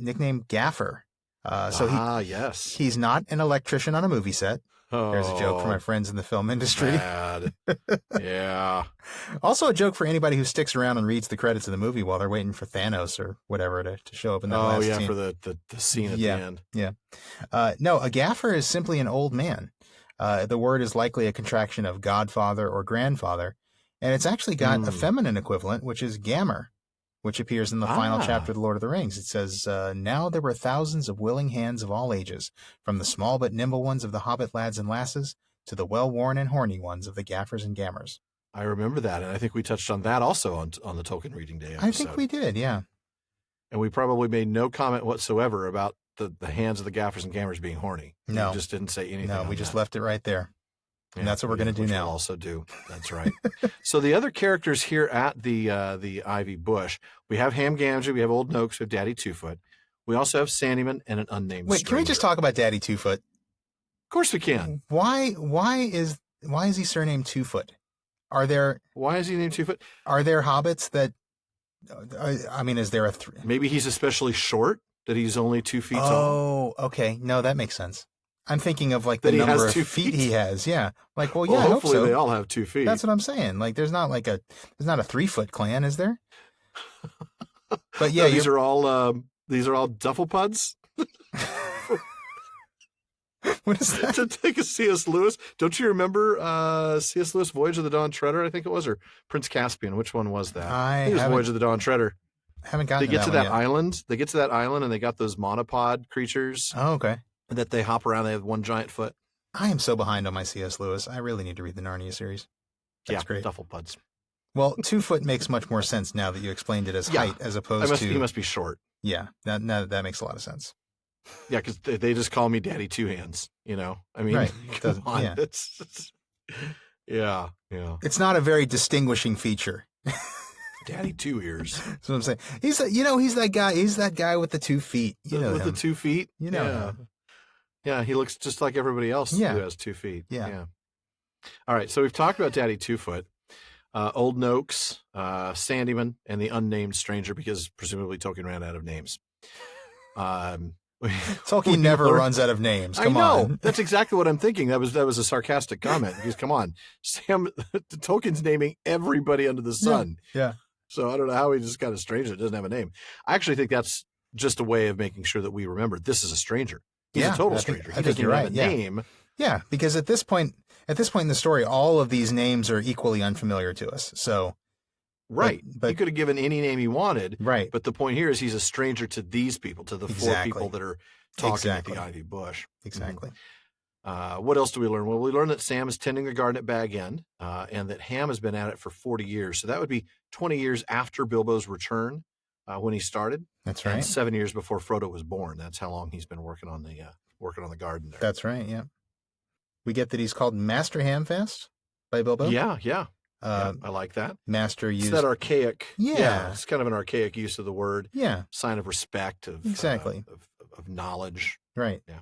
Nickname Gaffer. Yes. He's not an electrician on a movie set. There's a joke for my friends in the film industry. Bad. Yeah. Also a joke for anybody who sticks around and reads the credits of the movie while they're waiting for Thanos or whatever to show up in that last scene. For the scene at the end. Yeah. No, a gaffer is simply an old man. The word is likely a contraction of godfather or grandfather, and it's actually got a feminine equivalent, which is gammer, which appears in the final chapter of The Lord of the Rings. It says, now there were thousands of willing hands of all ages, from the small but nimble ones of the hobbit lads and lasses to the well-worn and horny ones of the gaffers and gammers. I remember that, and I think we touched on that also on the Tolkien Reading Day episode. I think we did, yeah. And we probably made no comment whatsoever about the hands of the gaffers and gammers being horny. No. We just didn't say anything. No, we just left it right there. And that's what we're going to do now. We'll also do. That's right. So the other characters here at the Ivy Bush, we have Ham Gamgee, we have Old Noakes, we have Daddy Two-Foot. We also have Sandyman and an unnamed stranger. Can we just talk about Daddy Two-Foot? Of course we can. Why is he surnamed Two-Foot? Why is he named Two-Foot? Are there hobbits that, is there maybe he's especially short, that he's only 2 feet Oh, tall? okay. No, that makes sense. I'm thinking of like the number of feet he has. Yeah. Like, well, yeah, hopefully I hope so. They all have 2 feet. That's what I'm saying. Like, there's not a 3-foot clan, is there? But yeah, no, these are all duffel puds. What is that? To take a C.S. Lewis. Don't you remember C.S. Lewis, Voyage of the Dawn Treader, I think it was, or Prince Caspian? Which one was that? I think it was Voyage of the Dawn Treader. Haven't gotten They get to that that island. They get to that island, and they got those monopod creatures. Oh, okay. That they hop around. They have one giant foot. I am so behind on my C.S. Lewis. I really need to read the Narnia series. That's great. Dufflepuds. Well, 2 foot makes much more sense now that you explained it as height as opposed to... He must be short. Yeah, that makes a lot of sense. Yeah, because they just call me Daddy Two Hands, you know? I mean, right. Come on. Yeah. Yeah. It's not a very distinguishing feature. Daddy Two Ears. That's what I'm saying. He's that guy. He's that guy with the 2 feet. You know with him. the 2 feet? You know him. Yeah, he looks just like everybody else who has 2 feet. Yeah. All right, so we've talked about Daddy Two Foot. Old Noakes, Sandyman, and the unnamed stranger, because presumably Tolkien ran out of names. Tolkien never runs out of names. Come on. That's exactly what I'm thinking. That was a sarcastic comment. Because come on, Tolkien's naming everybody under the sun. Yeah. So I don't know how he just got a stranger that doesn't have a name. I actually think that's just a way of making sure that we remember this is a stranger. He's a total stranger. I think you're right. Name. Yeah, because at this point in the story, all of these names are equally unfamiliar to us. So, right. But he could have given any name he wanted. Right. But the point here is he's a stranger to these people, to the 4 people that are talking at the Ivy Bush. Exactly. What else do we learn? Well, we learn that Sam is tending the garden at Bag End, and that Ham has been at it for 40 years. So that would be 20 years after Bilbo's return when he started. That's right. And 7 years before Frodo was born. That's how long he's been working on the garden there. That's right. Yeah. We get that he's called Master Hamfast by Bilbo. Yeah. I like that. Master use. It's that archaic. Yeah. It's kind of an archaic use of the word. Yeah. Sign of respect, of knowledge. Right. Yeah.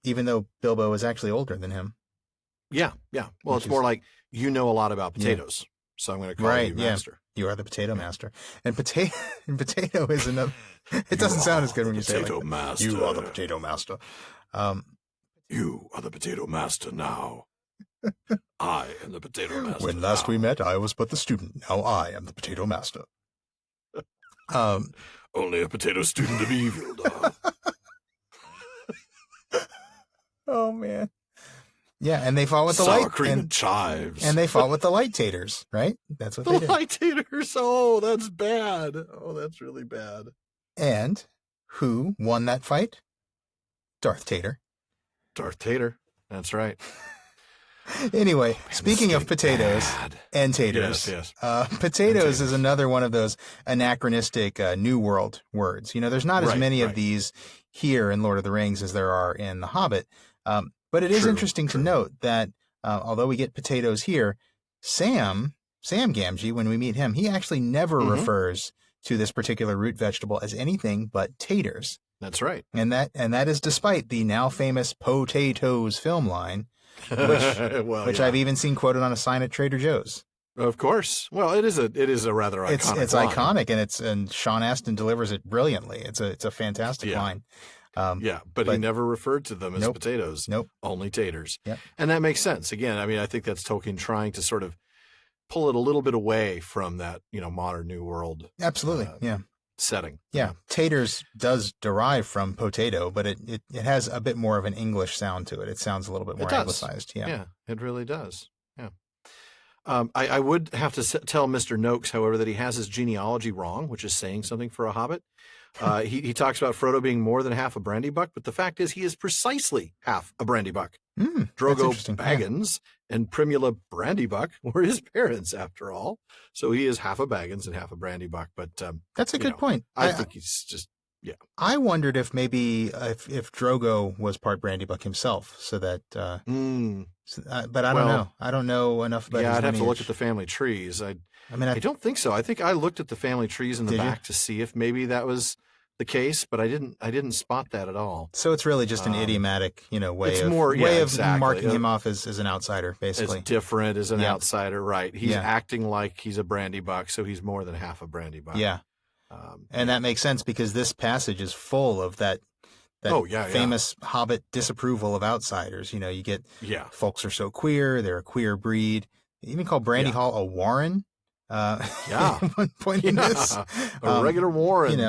Even though Bilbo is actually older than him. Yeah. Well, it's more like, you know a lot about potatoes, so I'm going to call you Master. You are the potato master. And potato is another. It doesn't sound as good when you say it like master. You are the potato master. You are the potato master now. I am the potato master. When last we met, I was but the student. Now I am the potato master. Only a potato student of evil, dog. Oh man. Yeah, and they fought with the sour cream and chives. And they fought with the light taters, right? That's what they did. The light taters. Oh, that's bad. Oh, that's really bad. And who won that fight? Darth Tater. Darth Tater. That's right. Anyway, speaking of potatoes and taters, potatoes is another one of those anachronistic New World words. You know, there's not as many of these here in Lord of the Rings as there are in The Hobbit. But it is interesting to note that although we get potatoes here, Sam Gamgee, when we meet him, he actually never refers to this particular root vegetable as anything but taters. That's right. And that is despite the now famous Potatoes film line, which I've even seen quoted on a sign at Trader Joe's. Of course. Well, it is a rather iconic. It's line. iconic, and Sean Astin delivers it brilliantly. It's a fantastic line. But he never referred to them as potatoes. Nope. Only taters. Yep. And that makes sense. Again, I mean, I think that's Tolkien trying to sort of pull it a little bit away from that, modern New World. Absolutely. Setting. Yeah. Taters does derive from potato, but it has a bit more of an English sound to it. It sounds a little bit more anglicized. Yeah, it really does. Yeah. I would have to tell Mr. Noakes, however, that he has his genealogy wrong, which is saying something for a hobbit. He talks about Frodo being more than half a brandybuck, but the fact is he is precisely half a brandybuck. Drogo Baggins and Primula Brandybuck were his parents, after all. So he is half a Baggins and half a brandybuck. But that's a good point. I think he's just I wondered if maybe if Drogo was part brandybuck himself, so that. But I don't know. I don't know enough about. Yeah, I'd have to look at the family trees. I don't think so. I think I looked at the family trees in the back to see if maybe that was the case, but I didn't spot that at all. So it's really just an idiomatic, way of marking him off as an outsider, basically. It's different as an outsider, right? He's acting like he's a brandybuck, so he's more than half a brandybuck. Yeah. And that makes sense because this passage is full of that famous Hobbit disapproval of outsiders. You get folks are so queer, they're a queer breed. They even call Brandy Hall a warren. At one point in this. A regular warren.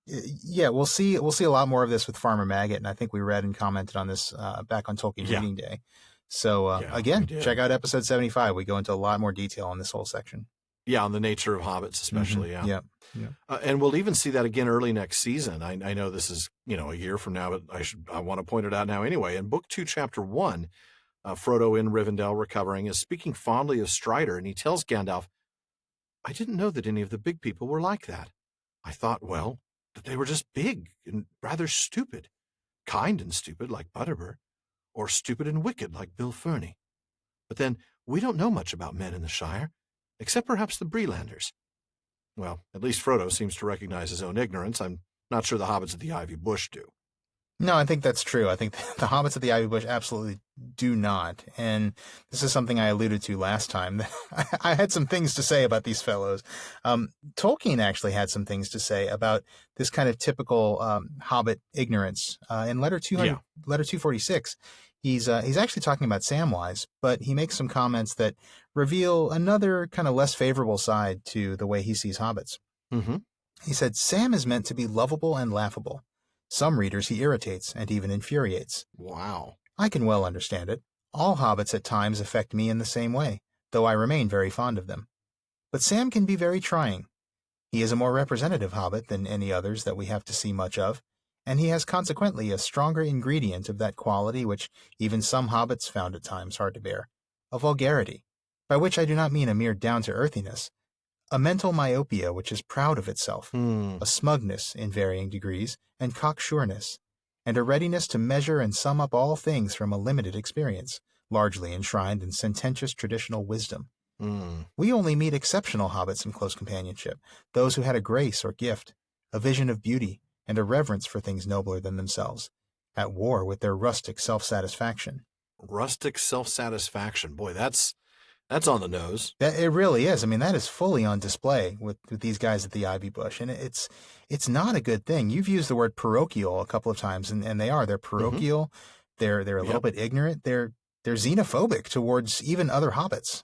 Yeah, we'll see a lot more of this with Farmer Maggot, and I think we read and commented on this back on Tolkien Reading Day. So again, check out episode 75. We go into a lot more detail on this whole section. Yeah, on the nature of hobbits, especially. Mm-hmm. Yeah. And we'll even see that again early next season. I know this is a year from now, but I want to point it out now anyway. In Book 2, Chapter 1, Frodo in Rivendell recovering is speaking fondly of Strider, and he tells Gandalf, "I didn't know that any of the big people were like that. I thought, well, that they were just big and rather stupid, kind and stupid like Butterbur, or stupid and wicked like Bill Ferny. But then we don't know much about men in the Shire, except perhaps the Brelanders." Well, at least Frodo seems to recognize his own ignorance. I'm not sure the hobbits of the Ivy Bush do. No, I think that's true. I think the hobbits of the Ivy Bush absolutely do not. And this is something I alluded to last time. I had some things to say about these fellows. Tolkien actually had some things to say about this kind of typical hobbit ignorance. In letter 246, he's actually talking about Samwise, but he makes some comments that reveal another kind of less favorable side to the way he sees hobbits. Mm-hmm. He said, "Sam is meant to be lovable and laughable. Some readers he irritates and even infuriates. Wow. I can well understand it. All hobbits at times affect me in the same way, though I remain very fond of them. But Sam can be very trying. He is a more representative hobbit than any others that we have to see much of, and he has consequently a stronger ingredient of that quality which even some hobbits found at times hard to bear, a vulgarity, by which I do not mean a mere down-to-earthiness, a mental myopia which is proud of itself, a smugness in varying degrees, and cocksureness, and a readiness to measure and sum up all things from a limited experience, largely enshrined in sententious traditional wisdom. We only meet exceptional hobbits in close companionship, those who had a grace or gift, a vision of beauty, and a reverence for things nobler than themselves, at war with their rustic self-satisfaction." Rustic self-satisfaction. Boy, that's on the nose. It really is. I mean, that is fully on display with these guys at the Ivy Bush, and it's not a good thing. You've used the word parochial a couple of times, and they're parochial. Mm-hmm. They're a little bit ignorant. They're xenophobic towards even other hobbits.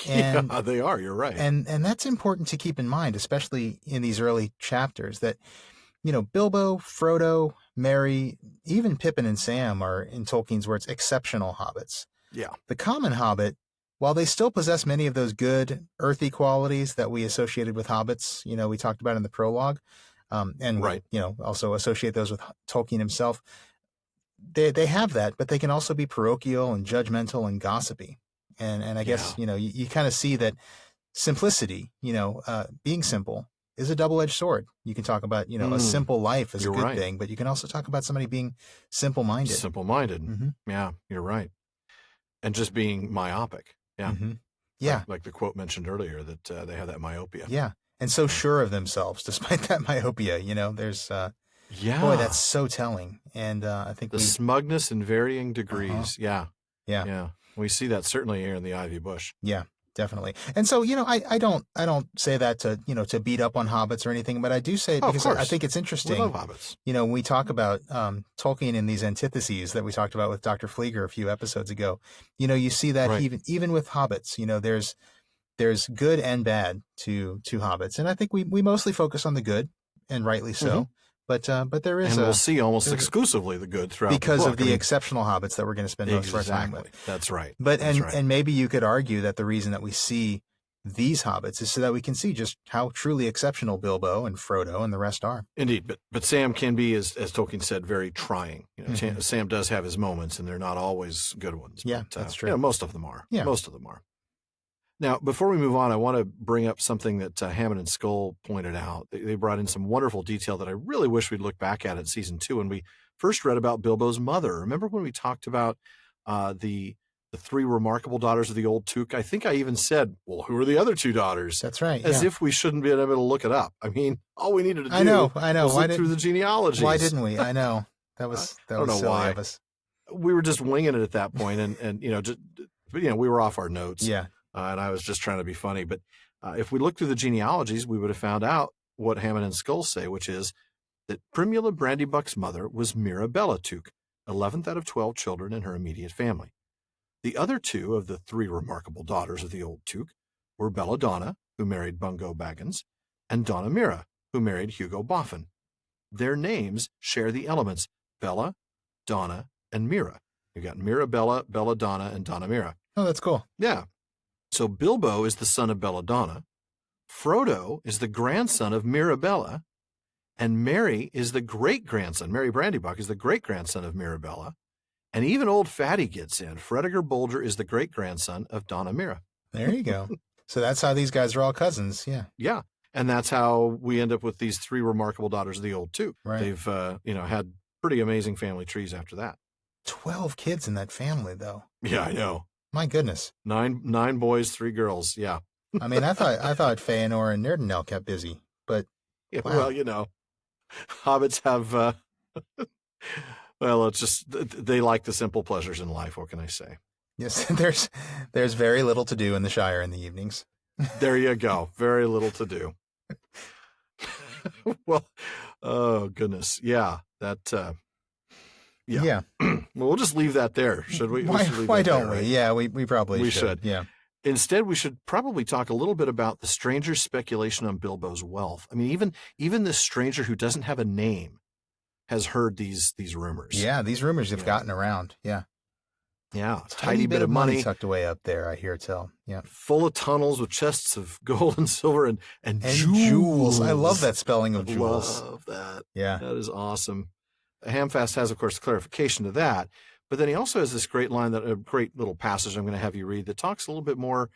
And, yeah, they are. You're right. And that's important to keep in mind, especially in these early chapters, that Bilbo, Frodo, Merry, even Pippin and Sam are, in Tolkien's words, exceptional hobbits. Yeah. The common hobbit, while they still possess many of those good, earthy qualities that we associated with hobbits, we talked about in the prologue, and right. Also associate those with Tolkien himself, they have that, but they can also be parochial and judgmental and gossipy. And I guess, you kind of see that simplicity, being simple is a double-edged sword. You can talk about, a simple life is a good thing, but you can also talk about somebody being simple-minded. Simple-minded. Mm-hmm. Yeah, you're right. And just being myopic. Yeah. Mm-hmm. Yeah. Like the quote mentioned earlier that they have that myopia. Yeah. And so sure of themselves, despite that myopia, there's, boy, that's so telling. And I think the smugness in varying degrees. Yeah. We see that certainly here in the Ivy Bush. Yeah, definitely. And so, I don't say that to, to beat up on hobbits or anything, but I do say it because I think it's interesting. We love hobbits. When we talk about Tolkien in these antitheses that we talked about with Dr. Flieger a few episodes ago, you see that even with hobbits, there's good and bad to hobbits. And I think we mostly focus on the good, and rightly so. Mm-hmm. But there is, and we'll see almost exclusively the good throughout because the book. of the exceptional hobbits that we're going to spend most of our time with. That's right. But and maybe you could argue that the reason that we see these hobbits is so that we can see just how truly exceptional Bilbo and Frodo and the rest are. Indeed, but Sam can be, as Tolkien said, very trying. Sam does have his moments, and they're not always good ones. Yeah, but, that's true. Most of them are. Yeah. Most of them are. Now, before we move on, I want to bring up something that Hammond and Scull pointed out. They brought in some wonderful detail that I really wish we'd look back at season 2 when we first read about Bilbo's mother. Remember when we talked about the three remarkable daughters of the old Took? I think I even said, well, who are the other two daughters? That's right. As if we shouldn't be able to look it up. I mean, all we needed to do I know. was look through the genealogies. Why didn't we? I know. That was silly of us. We were just winging it at that point, and we were off our notes. Yeah. And I was just trying to be funny. But if we looked through the genealogies, we would have found out what Hammond and Scull say, which is that Primula Brandybuck's mother was Mirabella Took, 11th out of 12 children in her immediate family. The other two of the three remarkable daughters of the old Took were Belladonna, who married Bilbo Baggins, and Donna Mira, who married Hugo Boffin. their names share the elements Bella, Donna, and Mira. You've got Mirabella, Belladonna, and Donna Mira. Oh, that's cool. Yeah. So Bilbo is the son of Belladonna. Frodo is the grandson of Mirabella. And Merry is the great-grandson. Merry Brandybuck is the great-grandson of Mirabella. And even old Fatty gets in. Fredegar Bolger is the great-grandson of Donna Mira. There you go. So that's how these guys are all cousins. Yeah. Yeah. And that's how we end up with these three remarkable daughters of the old, too. Right. They've, had pretty amazing family trees after that. 12 kids in that family, though. Yeah, I know. My goodness. Nine boys, 3 girls. Yeah. I mean, I thought Feanor and Nerdanel kept busy, but Yeah, wow. well, hobbits have, it's just, they like the simple pleasures in life. What can I say? Yes, there's very little to do in the Shire in the evenings. There you go. Very little to do. Well, oh goodness. Yeah. That, Yeah. Well, we'll just leave that there. Should we? Why don't we? Right? Yeah, we probably We should. should. Yeah. Instead, we should probably talk a little bit about the stranger's speculation on Bilbo's wealth. I mean, even this stranger who doesn't have a name has heard these rumors. Yeah, these rumors have gotten around. Yeah. Yeah. Tiny bit of money tucked away up there, I hear tell. Yeah. Full of tunnels with chests of gold and silver and jewels. I love that spelling of jewels. Love that. Yeah. That is awesome. Hamfast has, of course, clarification to that. But then he also has this great line, a great little passage I'm going to have you read that talks a little bit more,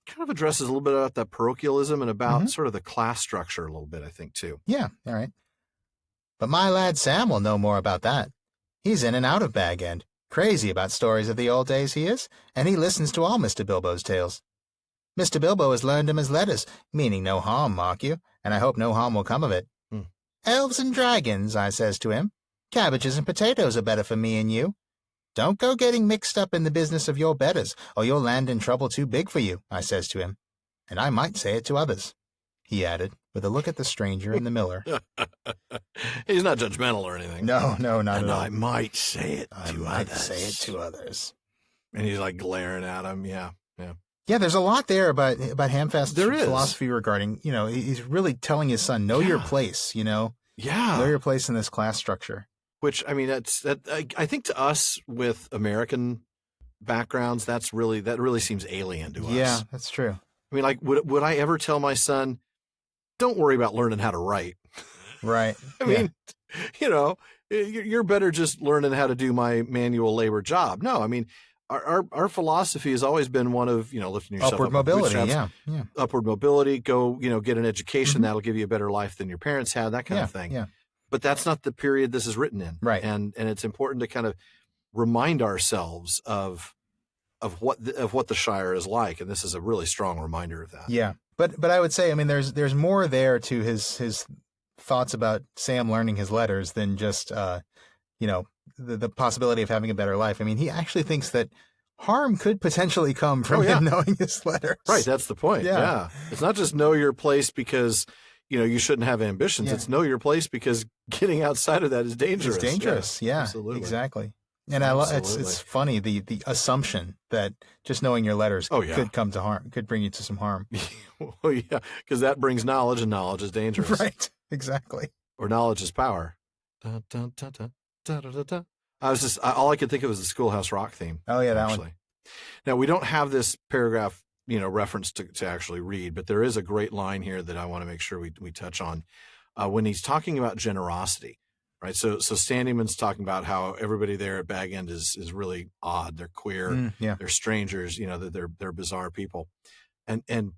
kind of addresses a little bit about that parochialism and about sort of the class structure a little bit, I think, too. Yeah, all right. But my lad Sam will know more about that. He's in and out of Bag End. Crazy about stories of the old days he is, and he listens to all Mr. Bilbo's tales. Mr. Bilbo has learned him his letters, meaning no harm, mark you, and I hope no harm will come of it. Elves and dragons, I says to him. Cabbages and potatoes are better for me and you. Don't go getting mixed up in the business of your betters, or you'll land in trouble too big for you, I says to him. And I might say it to others, he added, with a look at the stranger and the miller. He's not judgmental or anything. No, not at all. I might say it to others. Say it to others. And he's like glaring at him. Yeah. Yeah, there's a lot there about Hamfast's philosophy regarding, he's really telling his son, know your place, know your place in this class structure. Which, I mean, I think to us with American backgrounds, that really seems alien to us. Yeah, that's true. I mean, like, would I ever tell my son, don't worry about learning how to write? Right. I mean, you're better just learning how to do my manual labor job. No, I mean, our philosophy has always been one of, lifting yourself upward up. Mobility. Yeah. Upward mobility, go, get an education. That'll give you a better life than your parents had, that kind of thing. Yeah. But that's not the period this is written in. Right. And it's important to kind of remind ourselves of what the Shire is like. And this is a really strong reminder of that. Yeah. But I would say, I mean, there's more there to his thoughts about Sam learning his letters than just, the possibility of having a better life. I mean, he actually thinks that harm could potentially come from him knowing his letters. Right. That's the point. Yeah. It's not just know your place because, you shouldn't have ambitions. Yeah. It's know your place because getting outside of that is dangerous. It's dangerous. Yeah, absolutely. Exactly. And I love it's funny the assumption that just knowing your letters could come to harm, could bring you to some harm. Well, yeah, because that brings knowledge, and knowledge is dangerous. Right. Exactly. Or knowledge is power. Dun, dun, dun, dun, dun, dun, dun, dun. All I could think of was the Schoolhouse Rock theme. Oh yeah, that actually. one. Now we don't have this paragraph, reference to actually read, but there is a great line here that I want to make sure we touch on when he's talking about generosity. Right. So Sandyman's talking about how everybody there at Bag End is really odd. They're queer. They're strangers, that they're bizarre people. And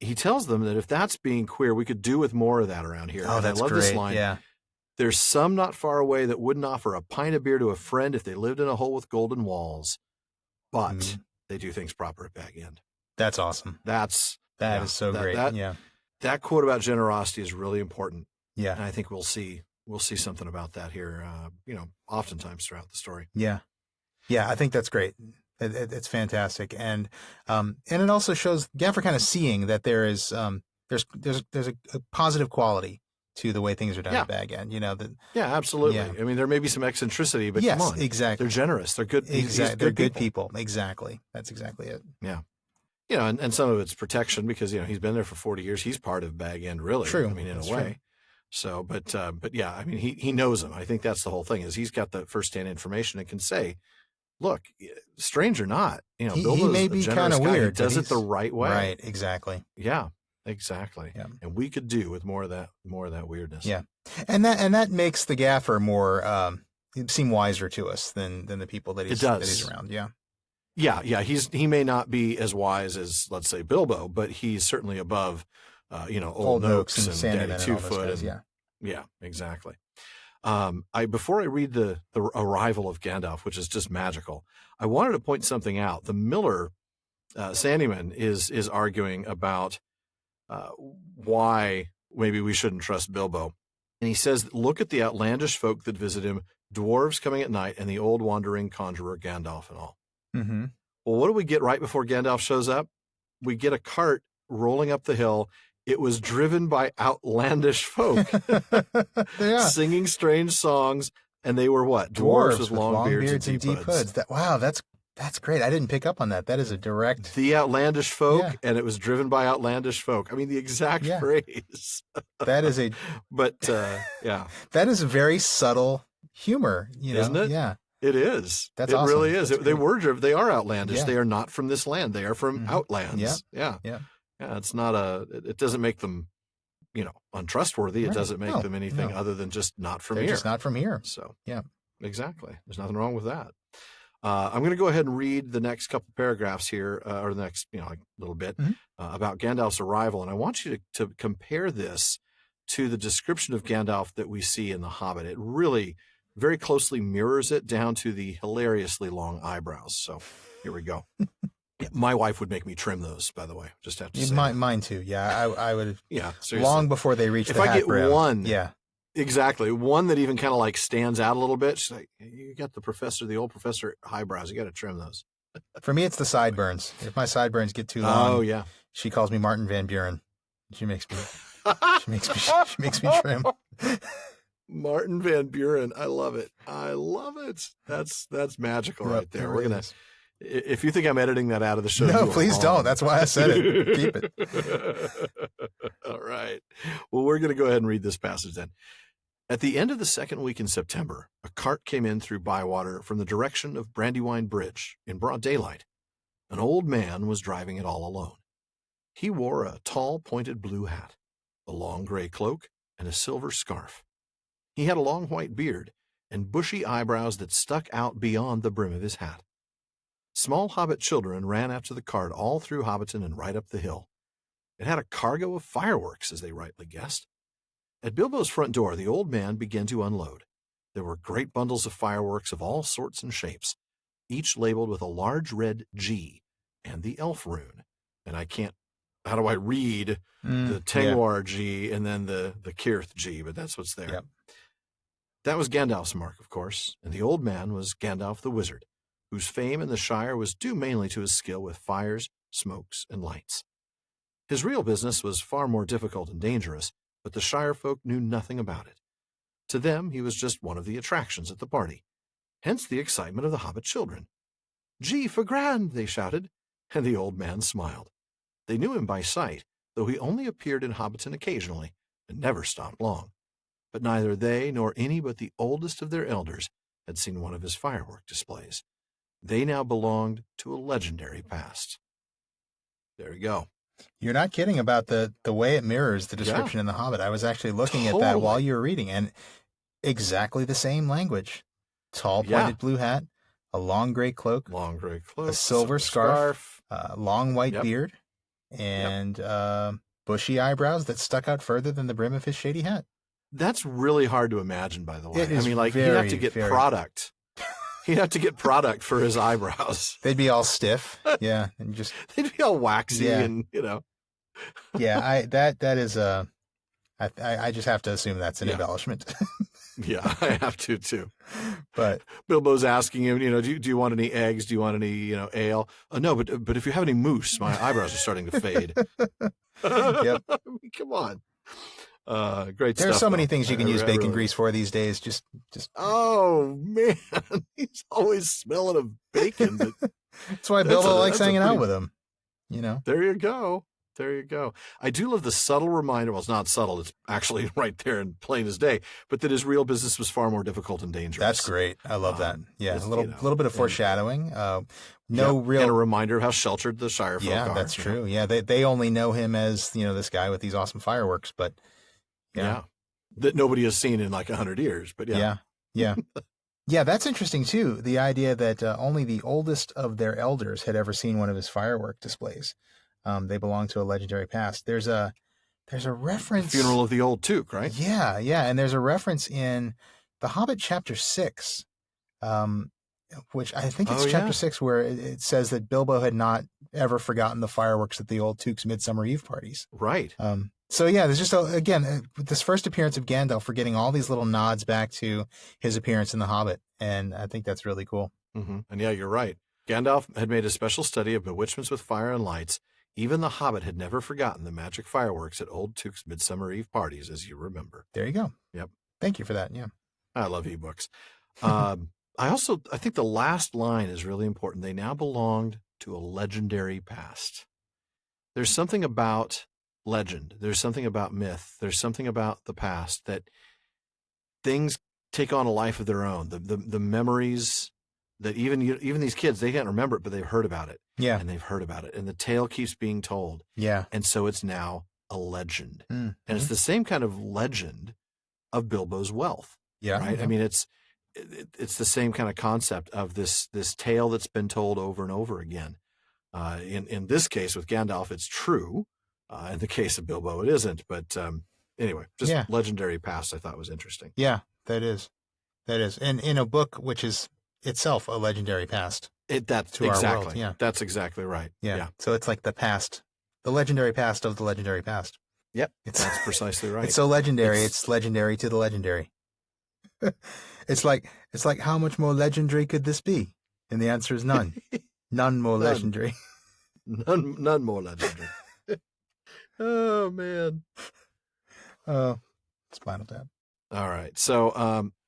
he tells them that if that's being queer, we could do with more of that around here. Oh, and that's I love great. this line. Yeah. There's some not far away that wouldn't offer a pint of beer to a friend if they lived in a hole with golden walls, but they do things proper at Bag End. That's awesome. That is so great. That quote about generosity is really important. Yeah. And I think we'll see something about that here, oftentimes throughout the story. Yeah. Yeah, I think that's great. It's fantastic. And it also shows Gaffer kind of seeing that there's a positive quality to the way things are done at Bag End. Yeah, absolutely. Yeah. I mean, there may be some eccentricity, but come on. Exactly. They're generous. They're good. Exactly. They're good people. Exactly. That's exactly it. Yeah. And some of it's protection because, he's been there for 40 years. He's part of Bag End, really. True. I mean, in a way. So, but yeah, I mean, he knows him. I think that's the whole thing, is he's got the firsthand information and can say, look, strange or not, He Bilbo's may a be generous kind of guy. weird. He does it the right way. Right, exactly. Yeah, exactly. Yeah. And we could do with more of that weirdness. Yeah, and that makes the Gaffer more seem wiser to us than the people that he's around. Yeah. Yeah. He may not be as wise as, let's say, Bilbo, but he's certainly above, old Noakes and Daddy Two-Foot. Yeah, exactly. Before I read the arrival of Gandalf, which is just magical, I wanted to point something out. The Miller Sandyman is arguing about why maybe we shouldn't trust Bilbo, and he says, "Look at the outlandish folk that visit him: dwarves coming at night, and the old wandering conjurer Gandalf and all." Mm-hmm. Well, what do we get right before Gandalf shows up? We get a cart rolling up the hill. It was driven by outlandish folk singing strange songs, and they were what? Dwarves with long beards and deep hoods. That's great. I didn't pick up on that. That is a direct... The outlandish folk, and it was driven by outlandish folk. I mean, the exact phrase. That is a... But, yeah. That is a very subtle humor, Isn't it? Yeah. It is. That's awesome. It really is. They were driven. They are outlandish. Yeah. They are not from this land. They are from outlands. Yeah. It's not it doesn't make them, untrustworthy. It doesn't make them anything other than just not from here. They're just not from here. So, yeah, exactly. There's nothing wrong with that. I'm going to go ahead and read the next couple paragraphs here, or the next, little bit about Gandalf's arrival. And I want you to compare this to the description of Gandalf that we see in The Hobbit. It really very closely mirrors it down to the hilariously long eyebrows. So here we go. My wife would make me trim those, by the way. Just have to say. Mine too. Yeah, I would. Yeah, seriously. Long before they reach the hat If I get brow. one, yeah, exactly, one that even kind of like stands out a little bit, she's like, you got the old professor eyebrows. You got to trim those. For me, it's the sideburns. If my sideburns get too long, she calls me Martin Van Buren. She makes me trim. Martin Van Buren. I love it. That's magical right there. We're gonna. If you think I'm editing that out of the show, no, please don't. That's why I said it. Keep it. All right. Well, we're going to go ahead and read this passage then. At the end of the second week in September, a cart came in through Bywater from the direction of Brandywine Bridge in broad daylight. An old man was driving it all alone. He wore a tall, pointed blue hat, a long gray cloak, and a silver scarf. He had a long white beard and bushy eyebrows that stuck out beyond the brim of his hat. Small hobbit children ran after the cart all through Hobbiton and right up the hill. It had a cargo of fireworks, as they rightly guessed. At Bilbo's front door, the old man began to unload. There were great bundles of fireworks of all sorts and shapes, each labeled with a large red G and the elf rune. And how do I read the Tengwar G and then the Kirth G, but that's what's there. Yep. That was Gandalf's mark, of course, and the old man was Gandalf the Wizard, whose fame in the Shire was due mainly to his skill with fires, smokes, and lights. His real business was far more difficult and dangerous, but the Shire folk knew nothing about it. To them, he was just one of the attractions at the party. Hence the excitement of the Hobbit children. "Gee for grand!" they shouted, and the old man smiled. They knew him by sight, though he only appeared in Hobbiton occasionally and never stopped long. But neither they nor any but the oldest of their elders had seen one of his firework displays. They now belonged to a legendary past. There you go. You're not kidding about the way it mirrors the description in The Hobbit. I was actually looking at that while you were reading, and exactly the same language. Tall, pointed blue hat, a long gray cloak, a silver scarf, long white beard, and bushy eyebrows that stuck out further than the brim of his shady hat. That's really hard to imagine, by the way. It is he'd have to get product. He'd have to get product for his eyebrows. They'd be all stiff, and just they'd be all waxy, and that is I just have to assume that's an embellishment. Yeah, I have to too. But Bilbo's asking him, do you want any eggs? Do you want any, ale? No, but if you have any moose, my eyebrows are starting to fade. Yep. I mean, come on. Great stuff. There's so many things you can use bacon grease for these days. Just. Oh man, he's always smelling of bacon. But that's why Bilbo likes hanging out with him. There you go. There you go. I do love the subtle reminder. Well, it's not subtle. It's actually right there and plain as day. But that his real business was far more difficult and dangerous. That's great. I love that. Yeah, with, a little bit of foreshadowing. And a reminder of how sheltered the Shire folk are. Yeah, that's true. Yeah, they only know him as this guy with these awesome fireworks, but that nobody has seen in like 100 years. But yeah. Yeah, that's interesting too. The idea that only the oldest of their elders had ever seen one of his firework displays. They belong to a legendary past. There's a reference. The funeral of the old Took, right? Yeah, and there's a reference in The Hobbit chapter 6, which I think it's chapter 6, where it says that Bilbo had not ever forgotten the fireworks at the old Took's Midsummer Eve parties. Right. So yeah, there's just this first appearance of Gandalf. We're getting all these little nods back to his appearance in The Hobbit, and I think that's really cool. Mm-hmm. And yeah, you're right. Gandalf had made a special study of bewitchments with fire and lights. Even the Hobbit had never forgotten the magic fireworks at Old Took's Midsummer Eve parties, as you remember. There you go. Yep. Thank you for that. Yeah. I love ebooks. I think the last line is really important. They now belonged to a legendary past. There's something about legend. There's something about myth. There's something about the past that things take on a life of their own. The memories that even these kids, they can't remember it, but they've heard about it. Yeah. And they've heard about it. And the tale keeps being told. Yeah. And so it's now a legend. Mm-hmm. And it's the same kind of legend of Bilbo's wealth. Yeah. Right. Mm-hmm. I mean, it's the same kind of concept of this tale that's been told over and over again. In this case with Gandalf, it's true. In the case of Bilbo, it isn't. But anyway, just legendary past I thought was interesting. Yeah, that is. And in a book which is itself a legendary past. That's to exactly. Our world. Yeah. That's exactly right. Yeah. So it's like the past, the legendary past of the legendary past. Yep. That's precisely right. It's so legendary. It's legendary to the legendary. It's like how much more legendary could this be? And the answer is none. None more legendary. None more legendary. Oh man. Spinal Tap. All right. So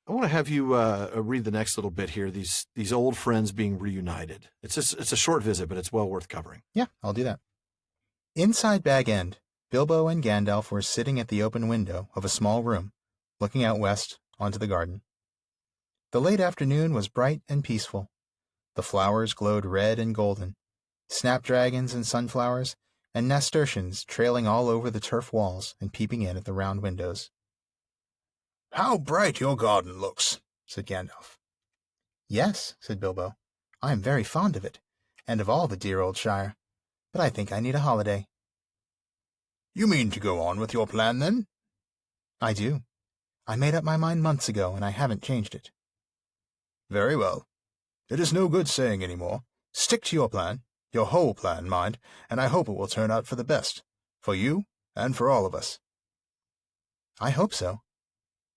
I want to have you read the next little bit here. These old friends being reunited. It's a short visit, but it's well worth covering. Yeah, I'll do that. Inside Bag End, Bilbo and Gandalf were sitting at the open window of a small room, looking out west onto the garden. The late afternoon was bright and peaceful. The flowers glowed red and golden, snapdragons and sunflowers, and nasturtiums trailing all over the turf walls and peeping in at the round windows. "How bright your garden looks," said Gandalf. "Yes," said Bilbo. "I am very fond of it, and of all the dear old Shire. But I think I need a holiday." "You mean to go on with your plan, then?" "I do. I made up my mind months ago, and I haven't changed it." "Very well. It is no good saying any more. Stick to your plan, your whole plan, mind, and I hope it will turn out for the best, for you and for all of us." "I hope so.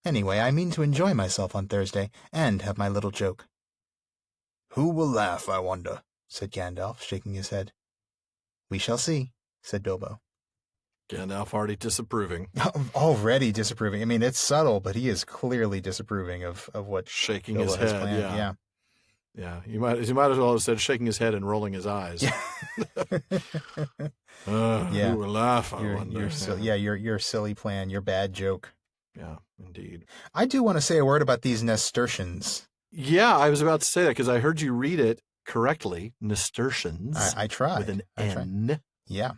Anyway, I mean to enjoy myself on Thursday and have my little joke." "Who will laugh, I wonder?" said Gandalf, shaking his head. "We shall see," said Bilbo. Gandalf already disapproving. Already disapproving. I mean, it's subtle, but he is clearly disapproving of what shaking Bilbo his has head. planned. Yeah. You might as well have said shaking his head and rolling his eyes. Who will laugh? I wonder. Your silly plan, your bad joke. Yeah, indeed. I do want to say a word about these nasturtiums. Yeah, I was about to say that because I heard you read it correctly. Nasturtiums. I tried. With an N. Yeah.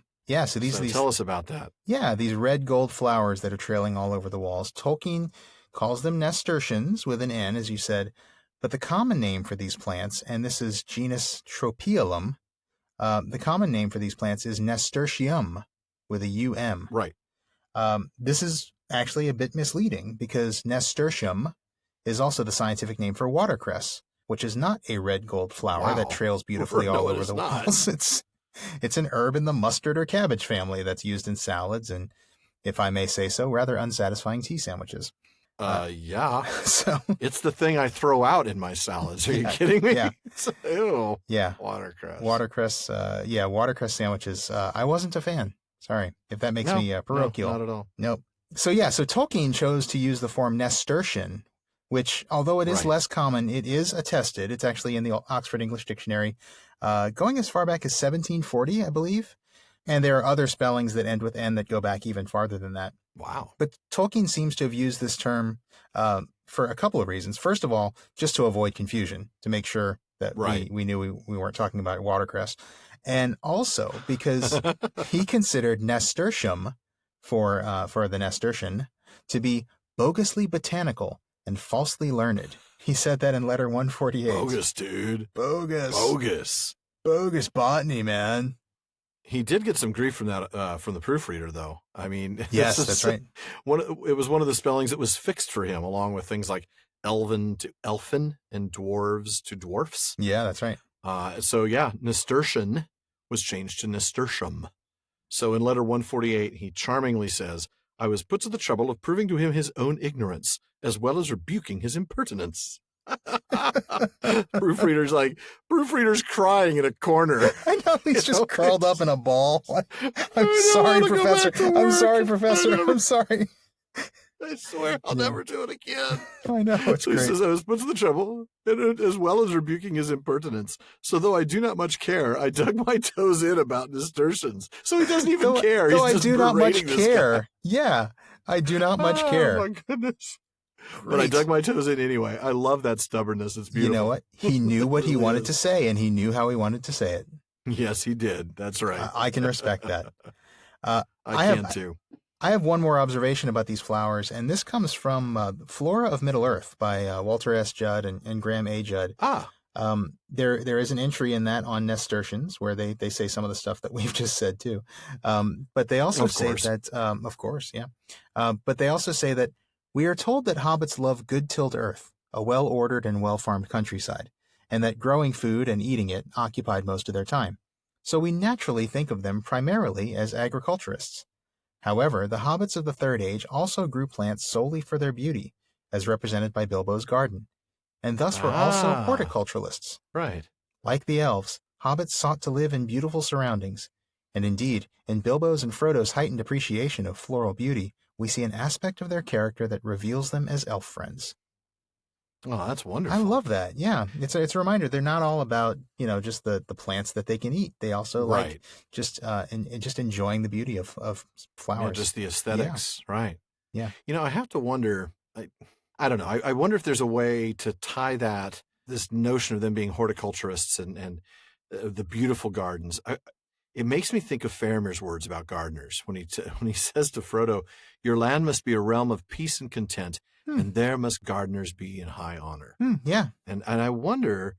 So these tell us about that. Yeah, these red gold flowers that are trailing all over the walls. Tolkien calls them nasturtiums with an N, as you said. But the common name for these plants, and this is genus Tropiolum, the common name for these plants is nasturtium with a U-M. Right. This is actually a bit misleading because nasturtium is also the scientific name for watercress, which is not a red gold flower that trails beautifully all over the walls. It's an herb in the mustard or cabbage family that's used in salads and, if I may say so, rather unsatisfying tea sandwiches. Yeah. So it's the thing I throw out in my salads. Are you kidding me? Yeah. Ew. Yeah. Watercress. Watercress sandwiches. I wasn't a fan. Sorry if that makes me parochial. No, not at all. Nope. So Tolkien chose to use the form nasturtium, which, although it is less common, it is attested. It's actually in the Oxford English Dictionary, going as far back as 1740, I believe. And there are other spellings that end with N that go back even farther than that. Wow. But Tolkien seems to have used this term for a couple of reasons. First of all, just to avoid confusion, to make sure that we knew we weren't talking about watercress. And also because he considered nasturtium for the nasturtian to be bogusly botanical and falsely learned. He said that in letter 148. Bogus, dude. Bogus botany, man. He did get some grief from that from the proofreader, though. I mean, yes, that's right. It was one of the spellings that was fixed for him, along with things like elven to elfin and dwarves to dwarfs. Yeah, that's right. So yeah, nasturtian was changed to nasturtium. So in letter 148, he charmingly says, "I was put to the trouble of proving to him his own ignorance, as well as rebuking his impertinence." Proofreader's crying in a corner. I know, he's just curled up in a ball. I'm sorry, Professor. I'm sorry, Professor. I'm sorry. I swear I'll never do it again. I know, it's so great. He says, "I was put to the trouble, as well as rebuking his impertinence. So though I do not much care, I dug my toes in about nasturtians." So he doesn't even care. Though He's I just do not much berating this care. guy. Yeah, I do not much care. Oh, my goodness. But I dug my toes in anyway. I love that stubbornness. It's beautiful. You know what? He knew what he wanted to say, and he knew how he wanted to say it. Yes, he did. That's right. I can respect that. I can too. I have one more observation about these flowers, and this comes from Flora of Middle-earth by Walter S. Judd and Graham A. Judd. There is an entry in that on nasturtians where they say some of the stuff that we've just said too. But they also say that, of course, yeah. But they also say that we are told that hobbits love good-tilled earth, a well-ordered and well-farmed countryside, and that growing food and eating it occupied most of their time. So we naturally think of them primarily as agriculturists. However, the hobbits of the Third Age also grew plants solely for their beauty, as represented by Bilbo's garden, and thus were also horticulturalists. Right. Like the elves, hobbits sought to live in beautiful surroundings, and indeed, in Bilbo's and Frodo's heightened appreciation of floral beauty, we see an aspect of their character that reveals them as elf friends. Oh, that's wonderful. I love that. Yeah, it's a reminder. They're not all about just the plants that they can eat. They also like just enjoying the beauty of flowers. Yeah, just the aesthetics. Yeah. Right. Yeah. I have to wonder. I don't know. I wonder if there's a way to tie this notion of them being horticulturists and the beautiful gardens. It makes me think of Faramir's words about gardeners when he says to Frodo, "Your land must be a realm of peace and content, and there must gardeners be in high honor." Yeah. And I wonder,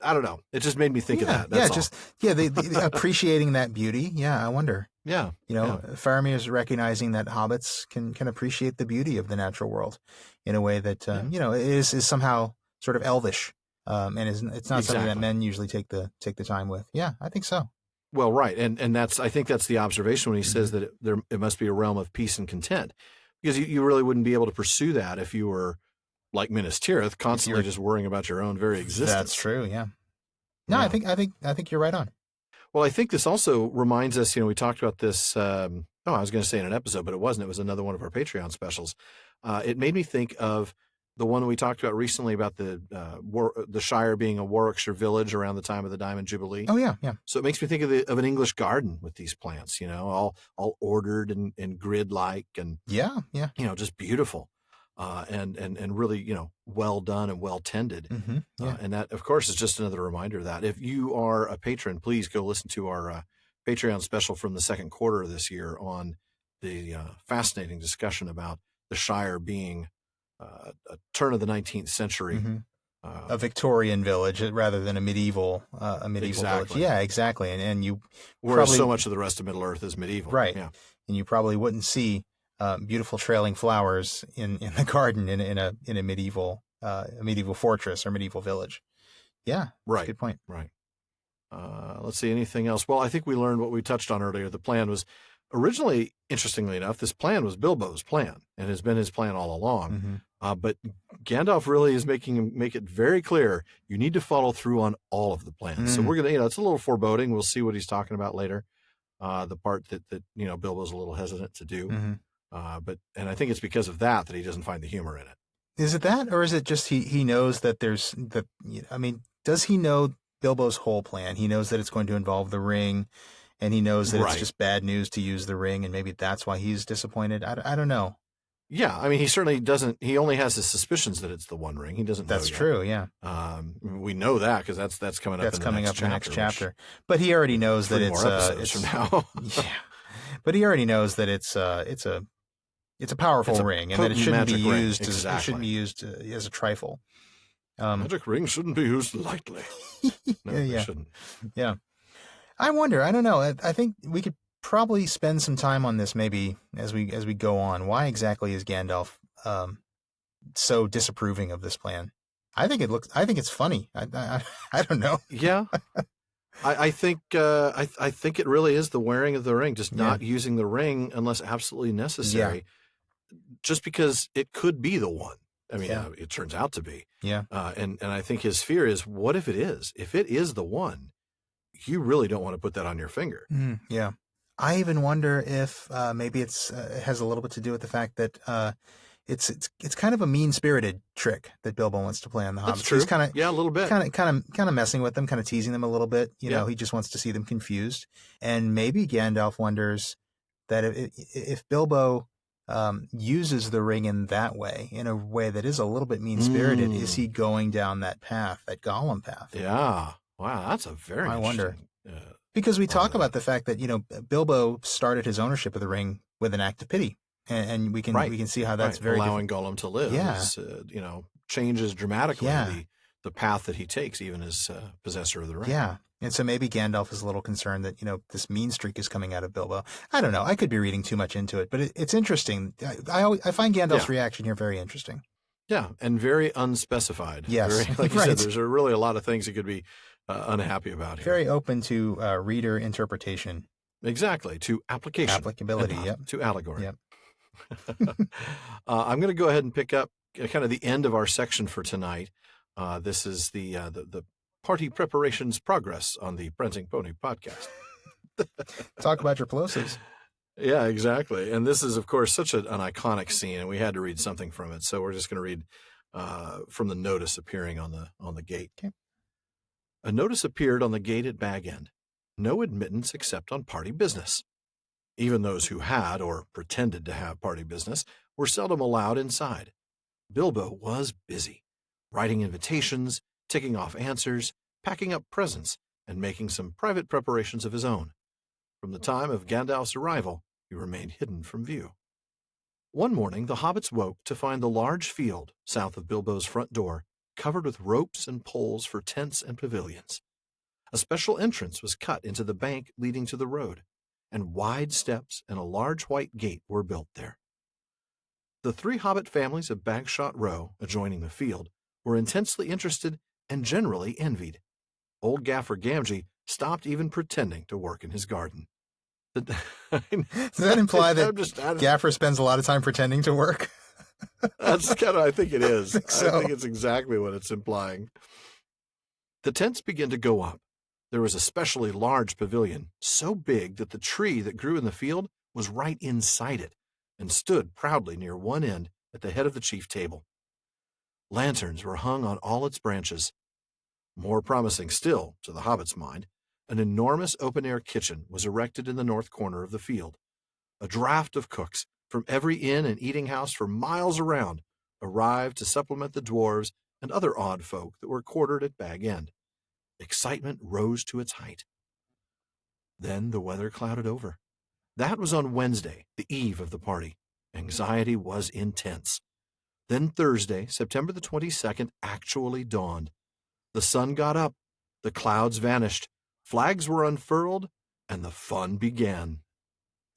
I don't know. It just made me think of that. That's the appreciating that beauty. Yeah, I wonder. Yeah. Faramir is recognizing that hobbits can appreciate the beauty of the natural world in a way that is somehow sort of elvish, and it's not something that men usually take the time with. Yeah, I think so. Well, right, and I think that's the observation when he says that it must be a realm of peace and content, because you really wouldn't be able to pursue that if you were like Minas Tirith, constantly just worrying about your own very existence. That's true. Yeah. No, yeah. I think you're right on. Well, I think this also reminds us. We talked about this. I was going to say in an episode, but it wasn't. It was another one of our Patreon specials. It made me think of the one we talked about recently about the Shire being a Warwickshire village around the time of the Diamond Jubilee. Oh yeah. So it makes me think of an English garden with these plants, all ordered and grid-like and just beautiful, and really well done and well tended. Mm-hmm. Yeah. And that, of course, is just another reminder of that. If you are a patron, please go listen to our Patreon special from the second quarter of this year on the fascinating discussion about the Shire being a turn of the 19th century, a Victorian village rather than a medieval village. Yeah, exactly. And you whereas so much of the rest of Middle Earth is medieval, right? Yeah, and you probably wouldn't see beautiful trailing flowers in the garden in a medieval fortress or medieval village. Yeah, right. That's a good point. Right. Let's see, anything else? Well, I think we learned what we touched on earlier. The plan was originally, interestingly enough, this plan was Bilbo's plan and has been his plan all along. But Gandalf really is make it very clear you need to follow through on all of the plans. So we're going to, it's a little foreboding. We'll see what he's talking about later. The part that Bilbo's a little hesitant to do. And I think it's because of that he doesn't find the humor in it. Is it that, or is it just he knows that there's does he know Bilbo's whole plan? He knows that it's going to involve the ring and he knows that Right. it's just bad news to use the ring, and maybe that's why he's disappointed. I don't know. Yeah, I mean, he certainly doesn't. He only has his suspicions that it's the One Ring. He doesn't. That's know true. Yeah, yet. We know that because that's coming up. that's in coming the up next in the next which- chapter. But he already knows that 3 it's more episodes it's from now. yeah. But he already knows that it's a powerful It's a ring, and that it potent shouldn't be magic ring. used. It Exactly. shouldn't be used as a trifle. Magic ring shouldn't be used lightly. No, Yeah. they shouldn't. Yeah. I wonder. I don't know. I think we could probably spend some time on this maybe as we go on. Why exactly is Gandalf so disapproving of this plan? I think it's funny. I don't know. Yeah. I think it really is the wearing of the ring, just not using the ring unless absolutely necessary, just because it could be the one. I mean, it turns out to be. Yeah. And I think his fear is, what if it is? If it is the one, you really don't want to put that on your finger. Yeah. I even wonder if maybe it has a little bit to do with the fact that it's kind of a mean-spirited trick that Bilbo wants to play on the hobbits. That's true. He's kind of a little bit. kind of messing with them, kind of teasing them a little bit. You know, he just wants to see them confused. And maybe Gandalf wonders that if Bilbo uses the ring in that way, in a way that is a little bit mean-spirited, is he going down that path, that Gollum path? Yeah. Wow, that's a very I wonder. interesting, Because we talk about the fact that, Bilbo started his ownership of the ring with an act of pity. And we can see how that's very allowing Gollum to live. Yeah. Is, changes dramatically Yeah. the path that he takes, even as possessor of the ring. Yeah. And so maybe Gandalf is a little concerned that, this mean streak is coming out of Bilbo. I don't know. I could be reading too much into it, but it's interesting. I find Gandalf's reaction here very interesting. Yeah, and very unspecified. Yes. Very, like you Right. said, there's really a lot of things he could be unhappy about here. Very open to reader interpretation. Exactly, to application. Applicability, and not yep. to allegory. Yep. I'm going to go ahead and pick up kind of the end of our section for tonight. This is the party preparations progress on the Prancing Pony podcast. Talk about your plosives. Yeah, exactly. And this is, of course, such an iconic scene, and we had to read something from it. So we're just going to read from the notice appearing on the gate. Okay. A notice appeared on the gate at Bag End. No admittance except on party business. Even those who had, or pretended to have party business, were seldom allowed inside. Bilbo was busy, writing invitations, ticking off answers, packing up presents, and making some private preparations of his own. From the time of Gandalf's arrival, he remained hidden from view. One morning, the hobbits woke to find the large field south of Bilbo's front door covered with ropes and poles for tents and pavilions. A special entrance was cut into the bank leading to the road, and wide steps and a large white gate were built there. The 3 hobbit families of Bagshot Row, adjoining the field, were intensely interested and generally envied. Old Gaffer Gamgee stopped even pretending to work in his garden. Does that imply that Gaffer? Gaffer spends a lot of time pretending to work? That's kind of, I think it is. So. I think it's exactly what it's implying. The tents began to go up. There was a specially large pavilion, so big that the tree that grew in the field was right inside it and stood proudly near one end at the head of the chief table. Lanterns were hung on all its branches. More promising still, to the hobbit's mind, an enormous open-air kitchen was erected in the north corner of the field. A draft of cooks from every inn and eating house for miles around arrived to supplement the dwarves and other odd folk that were quartered at Bag End. Excitement rose to its height. Then the weather clouded over. That was on Wednesday, the eve of the party. Anxiety was intense. Then Thursday, September the 22nd, actually dawned. The sun got up, the clouds vanished, flags were unfurled, and the fun began.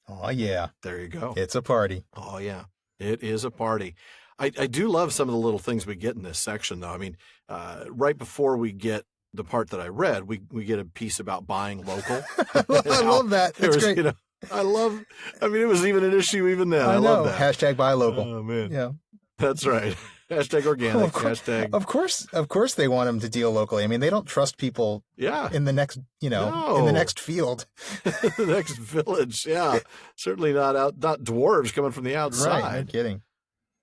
Oh, yeah. There you go. It's a party. Oh, yeah. It is a party. I do love some of the little things we get in this section, though. I mean, right before we get the part that I read, we get a piece about buying local. I love that. That's great. it was even an issue even then. I know. love that. Hashtag buy local. Oh, man. Yeah. That's right. Hashtag organic. Hashtag. Of course they want them to deal locally. I mean, they don't trust people Yeah. in the next, in the next field. The next village. Yeah. Certainly not dwarves coming from the outside. Right. No kidding.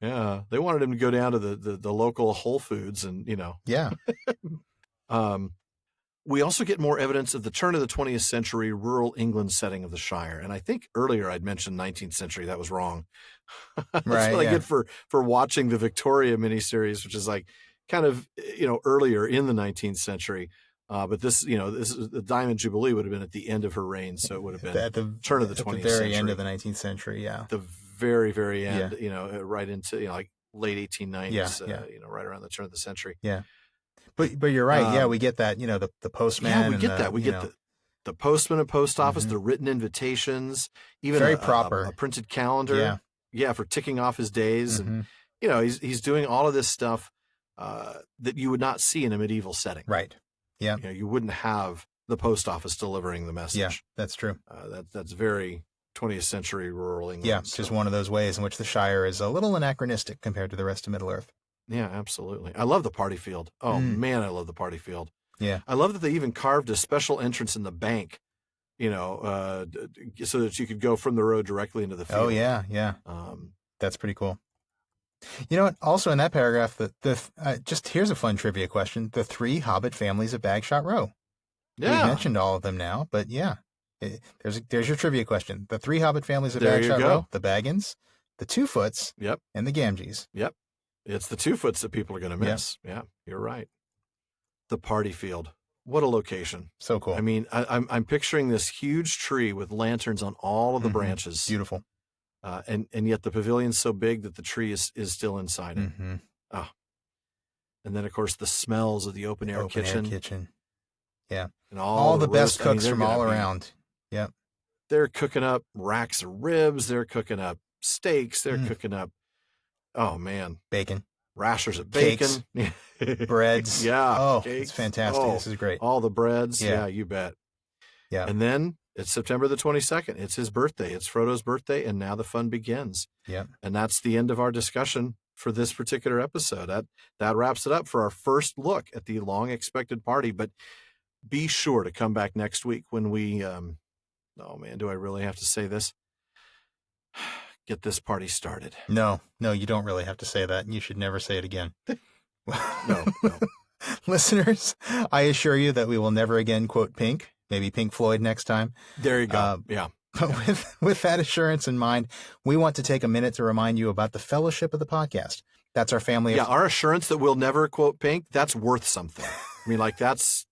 Yeah. They wanted him to go down to the local Whole Foods and, Yeah. We also get more evidence of the turn of the 20th century rural England setting of the Shire. And I think earlier I'd mentioned 19th century. That was wrong. That's Right, what I yeah. get for watching the Victoria miniseries, which is like kind of, earlier in the 19th century. But this is the Diamond Jubilee would have been at the end of her reign. So it would have been At the turn of the 20th at the very century. end of the 19th century, yeah. The very, very end, right into, like late 1890s, right around the turn of the century. Yeah. But you're right. Yeah, we get that, the postman. Yeah, we and get that. We get the postman and post office, Mhm. the written invitations, even Very a proper. a printed calendar. Yeah, for ticking off his days. Mhm. And, he's doing all of this stuff that you would not see in a medieval setting. Right. Yeah. You wouldn't have the post office delivering the message. Yeah, that's true. That's very 20th century rural England. Yeah, it's just one of those ways in which the Shire is a little anachronistic compared to the rest of Middle-earth. Yeah, absolutely. I love the party field. Oh, man, I love the party field. Yeah. I love that they even carved a special entrance in the bank, so that you could go from the road directly into the field. Oh, yeah. That's pretty cool. You know what? Also in that paragraph, just here's a fun trivia question. The 3 Hobbit families of Bagshot Row. Yeah. We mentioned all of them now, but yeah. There's your trivia question. The 3 Hobbit families of There you Bagshot go. Row, the Baggins, the Two-Foots, Yep. and the Gamgees. Yep. It's the Two-Foots that people are going to miss. Yeah, you're right. The party field. What a location. So cool. I mean, I'm picturing this huge tree with lanterns on all of the branches. Beautiful. And yet the pavilion's so big that the tree is still inside it. Mm-hmm. Oh. And then, of course, the smells of the open-air kitchen. Yeah. And all the best cooks from all around. Yep. They're cooking up racks of ribs. They're cooking up steaks. They're cooking up, oh, man. Bacon. Rashers of bacon. Breads. Yeah. Oh, cakes. it's fantastic. This is great. All the breads. Yeah. Yeah, you bet. Yeah. And then it's September the 22nd. It's his birthday. It's Frodo's birthday. And now the fun begins. Yeah. And that's the end of our discussion for this particular episode. That wraps it up for our first look at the long expected party. But be sure to come back next week when we, oh man, do I really have to say this? Get this party started. No, you don't really have to say that. You should never say it again. No. Listeners, I assure you that we will never again quote Pink, maybe Pink Floyd next time. There you go. Yeah. But with that assurance in mind, we want to take a minute to remind you about the fellowship of the podcast. That's our family. Our assurance that we'll never quote Pink, that's worth something. I mean, like that's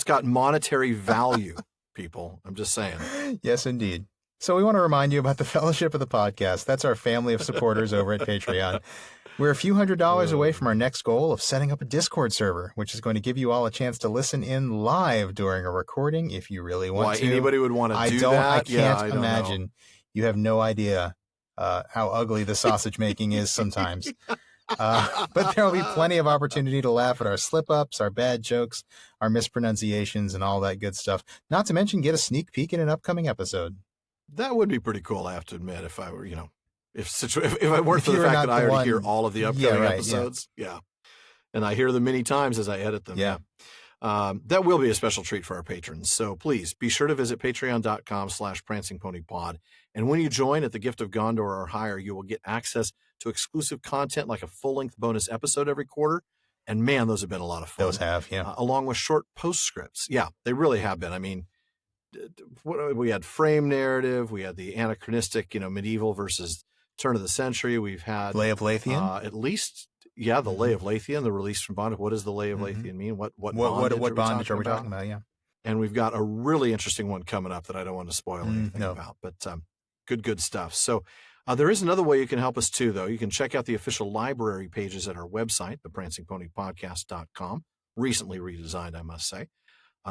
got monetary value, people. I'm just saying. Yes, indeed. So we want to remind you about the fellowship of the podcast. That's our family of supporters over at Patreon. We're a few $100s away from our next goal of setting up a Discord server, which is going to give you all a chance to listen in live during a recording if you really want Why to. anybody would want to do that? I can't I don't imagine. know. You have no idea how ugly the sausage making is sometimes. But there will be plenty of opportunity to laugh at our slip-ups, our bad jokes, our mispronunciations, and all that good stuff. Not to mention get a sneak peek in an upcoming episode. That would be pretty cool, I have to admit, if I were, if I weren't for the you were fact not that I the already hear one- all of the Yeah, upcoming right, episodes. Yeah. And I hear them many times as I edit them. Yeah. That will be a special treat for our patrons. So please be sure to visit patreon.com/prancingponypod. And when you join at the Gift of Gondor or higher, you will get access to exclusive content like a full-length bonus episode every quarter. And man, those have been a lot of fun. Those have, yeah. Along with short postscripts. Yeah, they really have been. I mean, we had frame narrative. We had the anachronistic, medieval versus turn of the century. We've had Lay of Lathian. at least, the Lay of Lathian, the release from bondage. What does the Lay of Lathian mean? What bondage are we talking about? Yeah. And we've got a really interesting one coming up that I don't want to spoil anything no. about, but good stuff. So there is another way you can help us too, though. You can check out the official library pages at our website, theprancingponypodcast.com. Recently redesigned, I must say.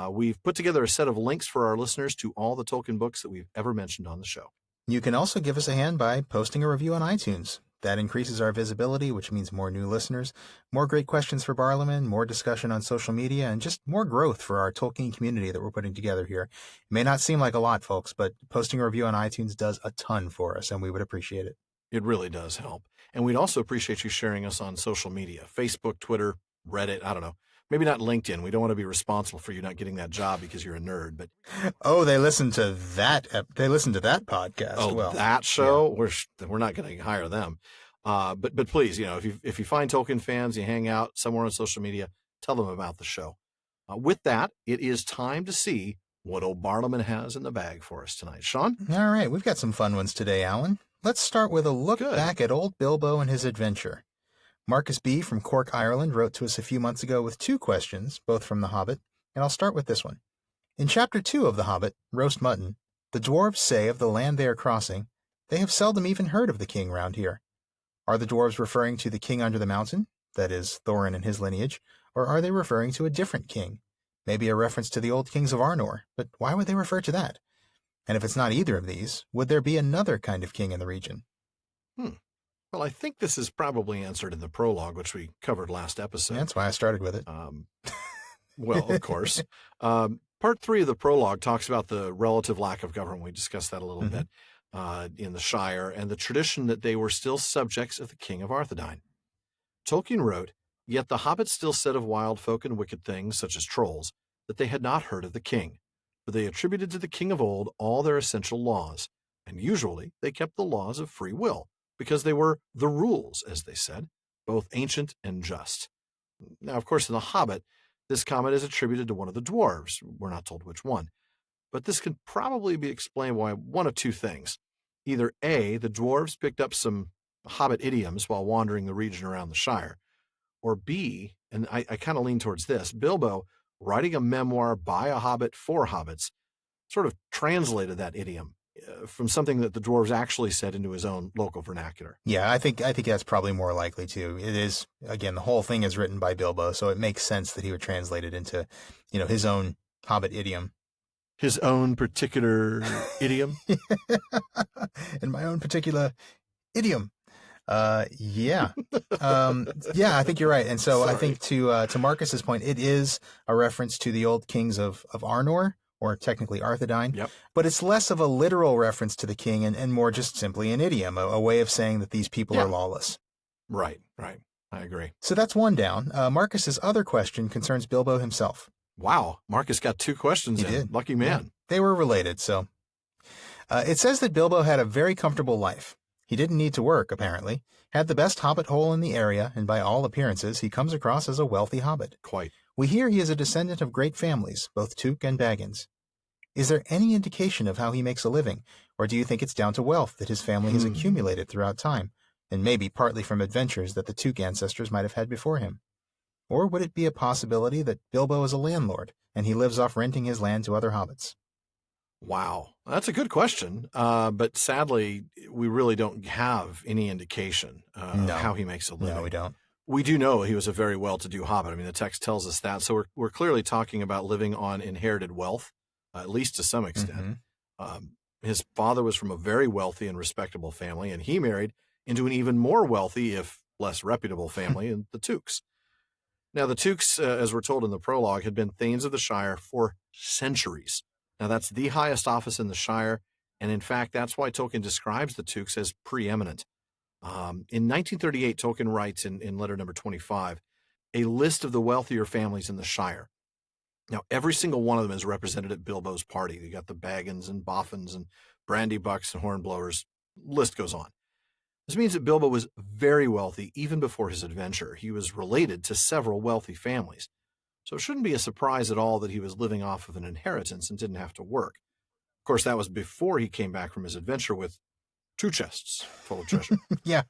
We've put together a set of links for our listeners to all the Tolkien books that we've ever mentioned on the show. You can also give us a hand by posting a review on iTunes. That increases our visibility, which means more new listeners, more great questions for Barliman, more discussion on social media, and just more growth for our Tolkien community that we're putting together here. It may not seem like a lot, folks, but posting a review on iTunes does a ton for us, and we would appreciate it. It really does help. And we'd also appreciate you sharing us on social media, Facebook, Twitter, Reddit, I don't know. Maybe not LinkedIn. We don't want to be responsible for you not getting that job because you're a nerd. But oh, they listen to that. They listen to that podcast. Oh, that show. Yeah. We're not going to hire them. But please, if you find Tolkien fans, you hang out somewhere on social media, tell them about the show. With that, it is time to see what old Bartleman has in the bag for us tonight. Sean? All right, we've got some fun ones today, Alan. Let's start with a look back at old Bilbo and his adventure. Marcus B. from Cork, Ireland, wrote to us a few months ago with 2 questions, both from The Hobbit, and I'll start with this one. In Chapter 2 of The Hobbit, Roast Mutton, the dwarves say of the land they are crossing, they have seldom even heard of the king round here. Are the dwarves referring to the king under the mountain, that is, Thorin and his lineage, or are they referring to a different king? Maybe a reference to the old kings of Arnor, but why would they refer to that? And if it's not either of these, would there be another kind of king in the region? Well, I think this is probably answered in the prologue, which we covered last episode. That's why I started with it. Well, of course. Part 3 of the prologue talks about the relative lack of government. We discussed that a little bit in the Shire, and the tradition that they were still subjects of the king of Arthedain. Tolkien wrote, "Yet the hobbits still said of wild folk and wicked things, such as trolls, that they had not heard of the king, for they attributed to the king of old all their essential laws, and usually they kept the laws of free will, because they were the rules, as they said, both ancient and just." Now, of course, in The Hobbit, this comment is attributed to one of the dwarves. We're not told which one. But this could probably be explained by one of 2 things. Either A, the dwarves picked up some Hobbit idioms while wandering the region around the Shire, or B, and I kind of lean towards this, Bilbo, writing a memoir by a Hobbit for Hobbits, sort of translated that idiom from something that the dwarves actually said into his own local vernacular. Yeah, I think that's probably more likely too. It is, again, the whole thing is written by Bilbo, so it makes sense that he would translate it into, his own Hobbit idiom. His own particular idiom? In my own particular idiom. Yeah. I think you're right. And so I think to Marcus's point, it is a reference to the old kings of Arnor, or technically Arthedain. Yep. But it's less of a literal reference to the king and more just simply an idiom, a way of saying that these people are lawless. Right. I agree. So that's one down. Marcus's other question concerns Bilbo himself. Wow. Marcus got 2 questions in. Did. Lucky man. Yeah, they were related, so. It says that Bilbo had a very comfortable life. He didn't need to work, apparently, had the best hobbit hole in the area, and by all appearances, he comes across as a wealthy hobbit. Quite. We hear he is a descendant of great families, both Took and Baggins. Is there any indication of how he makes a living, or do you think it's down to wealth that his family has accumulated throughout time, and maybe partly from adventures that the Took ancestors might have had before him? Or would it be a possibility that Bilbo is a landlord, and he lives off renting his land to other hobbits? Wow. That's a good question. But sadly, we really don't have any indication of how he makes a living. No, we don't. We do know he was a very well-to-do hobbit. I mean, the text tells us that. So we're clearly talking about living on inherited wealth, at least to some extent. His father was from a very wealthy and respectable family, and he married into an even more wealthy, if less reputable family, in the Tooks. Now, the Tooks, as we're told in the prologue, had been Thanes of the Shire for centuries. Now, that's the highest office in the Shire, and in fact, that's why Tolkien describes the Tooks as preeminent. In 1938, Tolkien writes in letter number 25, a list of the wealthier families in the Shire. Now, every single one of them is represented at Bilbo's party. You got the Baggins and Boffins and Brandybucks and Hornblowers. List goes on. This means that Bilbo was very wealthy even before his adventure. He was related to several wealthy families. So it shouldn't be a surprise at all that he was living off of an inheritance and didn't have to work. Of course, that was before he came back from his adventure with 2 chests full of treasure. Yeah.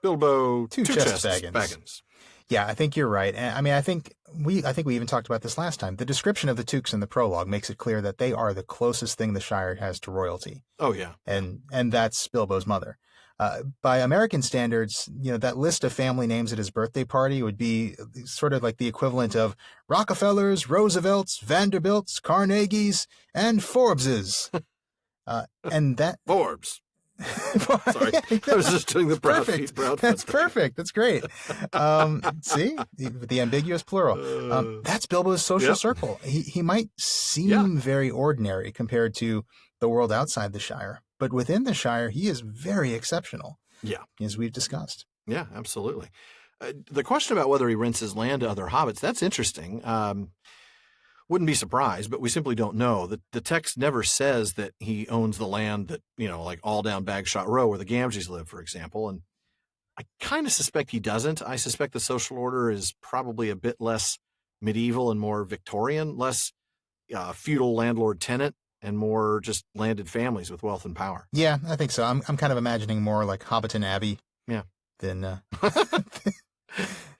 Bilbo, 2 chests Baggins. Yeah, I think you're right. I mean, I think we even talked about this last time. The description of the Tooks in the prologue makes it clear that they are the closest thing the Shire has to royalty. Oh, yeah. And that's Bilbo's mother. By American standards, that list of family names at his birthday party would be sort of like the equivalent of Rockefellers, Roosevelts, Vanderbilts, Carnegies, and Forbeses. And that Forbes. Sorry, I was just doing the proud perfect. Proud That's perfect. That's great. See, the ambiguous plural. That's Bilbo's social circle. He might seem very ordinary compared to the world outside the Shire, but within the Shire, he is very exceptional. Yeah, as we've discussed. Yeah, absolutely. The question about whether he rents his land to other hobbits, that's interesting. Wouldn't be surprised, but we simply don't know. The text never says that he owns the land that, like all down Bagshot Row where the Gamgees live, for example. And I kind of suspect he doesn't. I suspect the social order is probably a bit less medieval and more Victorian, less feudal landlord-tenant, and more just landed families with wealth and power. Yeah, I think so. I'm kind of imagining more like Hobbiton Abbey. Yeah. Than.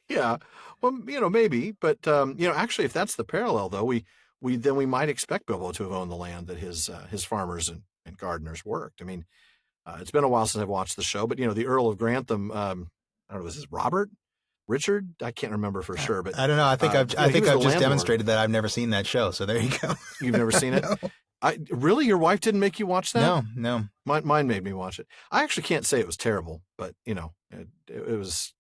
Yeah. Well, maybe, but actually, if that's the parallel, though, we might expect Bilbo to have owned the land that his farmers and gardeners worked. I mean, it's been a while since I've watched the show, but the Earl of Grantham, I don't know, was this Richard? I can't remember for sure, but I don't know. I think I've just landlord. demonstrated that I've never seen that show. So there you go. You've never seen it? No. Really? Your wife didn't make you watch that? No. Mine made me watch it. I actually can't say it was terrible, but it was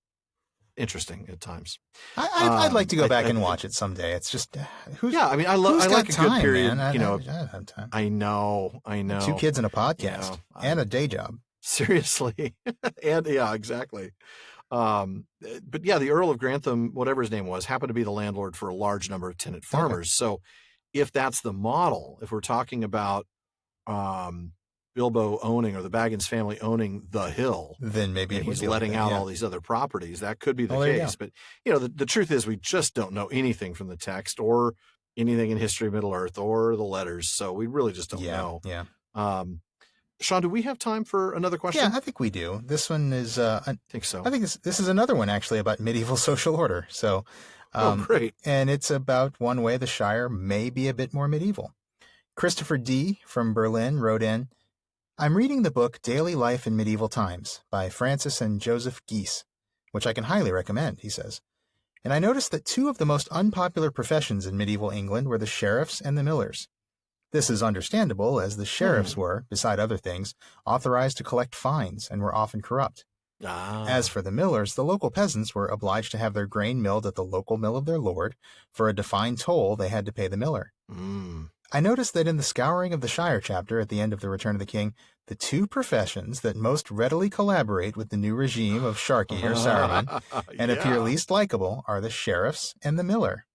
interesting at times. I'd like to go back and watch it someday. It's just I mean, I like a time, good period. Man? I don't have time. I know. 2 kids and a podcast and a day job. Seriously, and yeah, exactly. But yeah, the Earl of Grantham, whatever his name was, happened to be the landlord for a large number of tenant farmers. Okay. So, if that's the model, if we're talking about Bilbo owning, or the Baggins family owning the hill, then maybe he's letting out all these other properties. That could be the case. But the truth is, we just don't know anything from the text or anything in History of Middle Earth or the letters. So we really just don't know. Yeah. Sean, do we have time for another question? Yeah, I think we do. This one is. I think so. I think this is another one actually about medieval social order. So. Great. And it's about one way the Shire may be a bit more medieval. Christopher D. from Berlin wrote in, I'm reading the book Daily Life in Medieval Times by Francis and Joseph Geese, which I can highly recommend, he says. And I noticed that 2 of the most unpopular professions in medieval England were the sheriffs and the millers. This is understandable, as the sheriffs were, beside other things, authorized to collect fines and were often corrupt. As for the millers, the local peasants were obliged to have their grain milled at the local mill of their lord. For a defined toll, they had to pay the miller. I noticed that in the Scouring of the Shire chapter at the end of The Return of the King, the 2 professions that most readily collaborate with the new regime of Sharkey or Saruman and appear least likable are the sheriffs and the miller.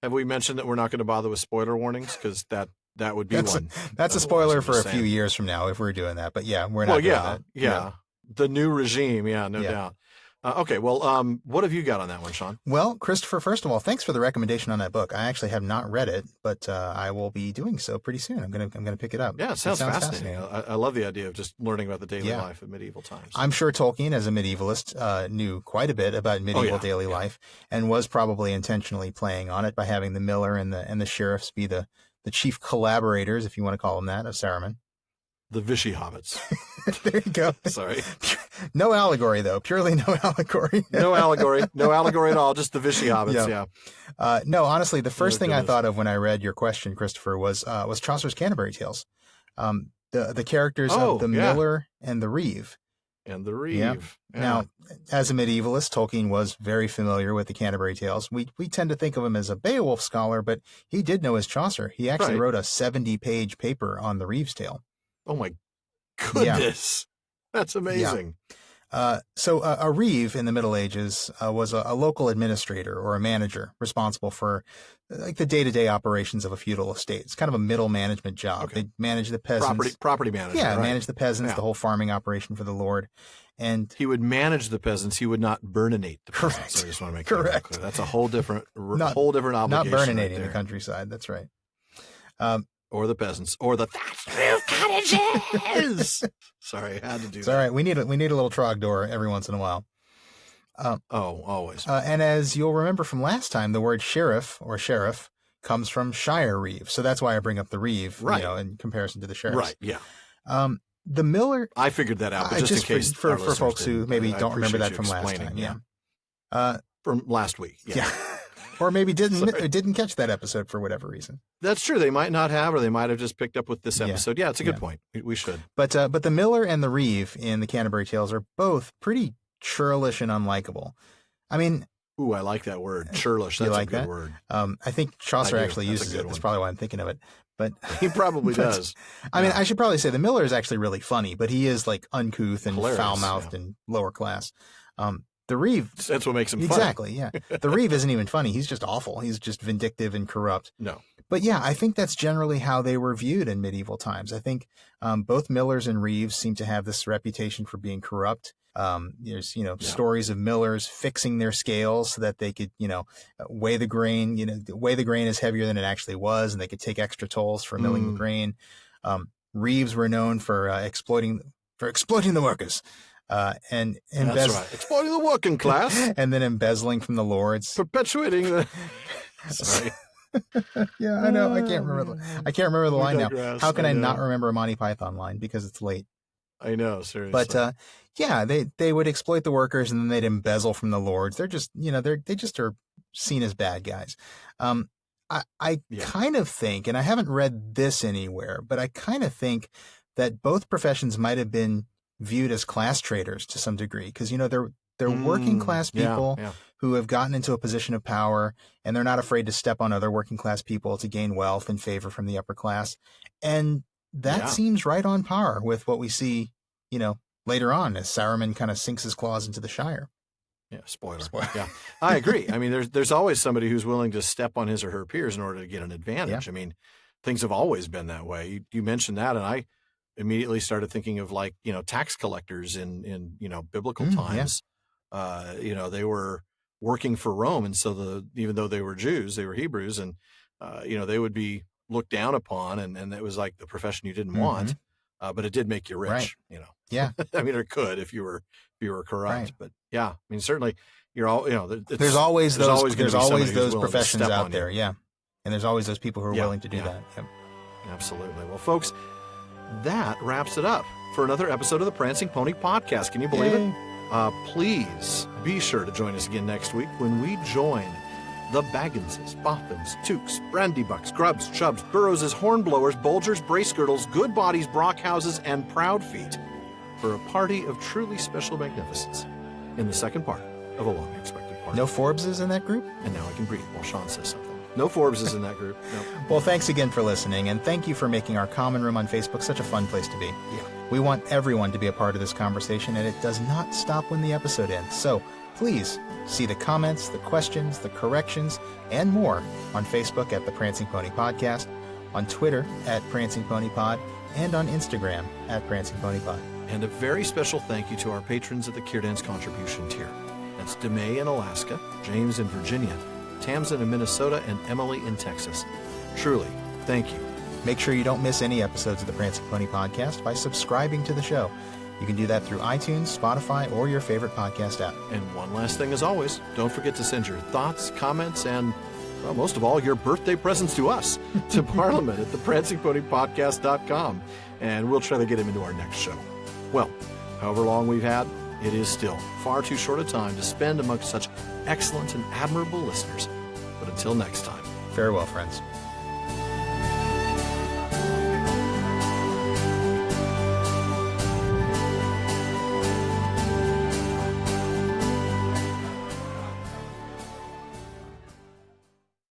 Have we mentioned that we're not going to bother with spoiler warnings? Because that would be one. That's a spoiler for a few years from now if we're doing that. But yeah, we're not doing that. Yeah. The new regime, no doubt. Okay, well, what have you got on that one, Sean? Well, Christopher, first of all, thanks for the recommendation on that book. I actually have not read it, but I will be doing so pretty soon. I'm gonna pick it up. Yeah, it sounds fascinating. I love the idea of just learning about the daily life of medieval times. I'm sure Tolkien, as a medievalist, knew quite a bit about medieval daily life, and was probably intentionally playing on it by having the miller and the sheriffs be the chief collaborators, if you want to call them that, of Saruman. The Vichy hobbits. There you go. Sorry. No allegory, though. Purely no allegory. No allegory at all. Just the Vichy hobbits. Yeah. No, honestly, the first thing I thought of when I read your question, Christopher, was Chaucer's Canterbury Tales. The characters of the miller and the reeve. And the reeve. Yeah. Now, as a medievalist, Tolkien was very familiar with the Canterbury Tales. We tend to think of him as a Beowulf scholar, but he did know his Chaucer. He actually wrote a 70-page paper on the Reeve's Tale. Oh my goodness. That's amazing. So a reeve in the Middle Ages was a local administrator or a manager responsible for like the day-to-day operations of a feudal estate. It's kind of a middle management job. They manage the peasants. Property manager. Yeah, manage the peasants, the whole farming operation for the lord. And he would manage the peasants. He would not burninate the peasants. Correct. So I just want to make that clear. That's a whole different obligation. Not burninating the countryside. That's right. Or the peasants, or the thatched roof cottages. Sorry, I had to do that. It's all right. We need a little Trogdor every once in a while. Always. And as you'll remember from last time, the word sheriff or sheriff comes from Shire reeve. So that's why I bring up the reeve, in comparison to the sheriffs. Right, yeah. The miller... I figured that out, but just in case... For folks who maybe don't remember that from last time. Yeah. From last week. Yeah. Or maybe didn't catch that episode for whatever reason. That's true. They might not have, or they might have just picked up with this episode. Yeah, it's a good point. We should. But the miller and the reeve in the Canterbury Tales are both pretty churlish and unlikable. I mean... Ooh, I like that word. Churlish. That's a good word. I think Chaucer actually uses it. That's probably why I'm thinking of it. But he probably does. I mean, I should probably say the miller is actually really funny, but he is like uncouth and foul-mouthed and lower class. The reeve... That's what makes him funny. Exactly, yeah. The reeve isn't even funny. He's just awful. He's just vindictive and corrupt. No. But yeah, I think that's generally how they were viewed in medieval times. I think both millers and reeves seem to have this reputation for being corrupt. There's, stories of millers fixing their scales so that they could, weigh the grain, weigh the grain is heavier than it actually was, and they could take extra tolls for milling the grain. Reeves were known for exploiting the workers. And that's right. Exploiting the working class. And then embezzling from the lords. Perpetuating the... Sorry. Yeah, I know. I can't remember the line now. How can I not remember a Monty Python line because it's late? I know, seriously. But they would exploit the workers and then they'd embezzle from the lords. They're just, they just are seen as bad guys. I kind of think, and I haven't read this anywhere, but I kind of think that both professions might have been viewed as class traitors to some degree, because they're working class people who have gotten into a position of power, and they're not afraid to step on other working class people to gain wealth and favor from the upper class. And that seems right on par with what we see, later on as Saruman kind of sinks his claws into the Shire. Yeah, spoiler. Yeah, I agree. I mean, there's always somebody who's willing to step on his or her peers in order to get an advantage. Yeah. I mean, things have always been that way. You mentioned that, and I immediately started thinking of tax collectors in biblical times. Yeah. They were working for Rome, and so even though they were Jews, they were Hebrews, and they would be looked down upon, and it was like the profession you didn't want, but it did make you rich. Right. Yeah, I mean, it could if you were corrupt, right. But yeah, I mean, certainly you're all there's always those professions out there, yeah, and there's always those people who are willing to do that. Yep. Absolutely. Well, folks, that wraps it up for another episode of the Prancing Pony Podcast. Can you believe it? Please be sure to join us again next week when we join the Bagginses, Boffins, Tukes, Brandybucks, Grubs, Chubbs, Burrowses, Hornblowers, Bulgers, Bracegirdles, Good Bodies, Brockhouses, and Proudfeet for a party of truly special magnificence in the second part of a long-expected party. No Forbeses in that group? And now I can breathe while Sean says something. No Forbeses in that group. No. Well, thanks again for listening, and thank you for making our common room on Facebook such a fun place to be. Yeah. We want everyone to be a part of this conversation, and it does not stop when the episode ends. So please see the comments, the questions, the corrections, and more on Facebook at The Prancing Pony Podcast, on Twitter at Prancing Pony Pod, and on Instagram at Prancing Pony Pod. And a very special thank you to our patrons at the Kierdance Contribution tier. That's DeMay in Alaska, James in Virginia, Tamsin in Minnesota, and Emily in Texas. Truly, thank you. Make sure you don't miss any episodes of the Prancing Pony Podcast by subscribing to the show. You can do that through iTunes, Spotify, or your favorite podcast app. And one last thing as always, don't forget to send your thoughts, comments, and, well, most of all, your birthday presents to us, to Parliament at theprancingponypodcast.com, and we'll try to get him into our next show. Well, however long we've had, it is still far too short a time to spend amongst such excellent and admirable listeners. But until next time. Farewell, friends.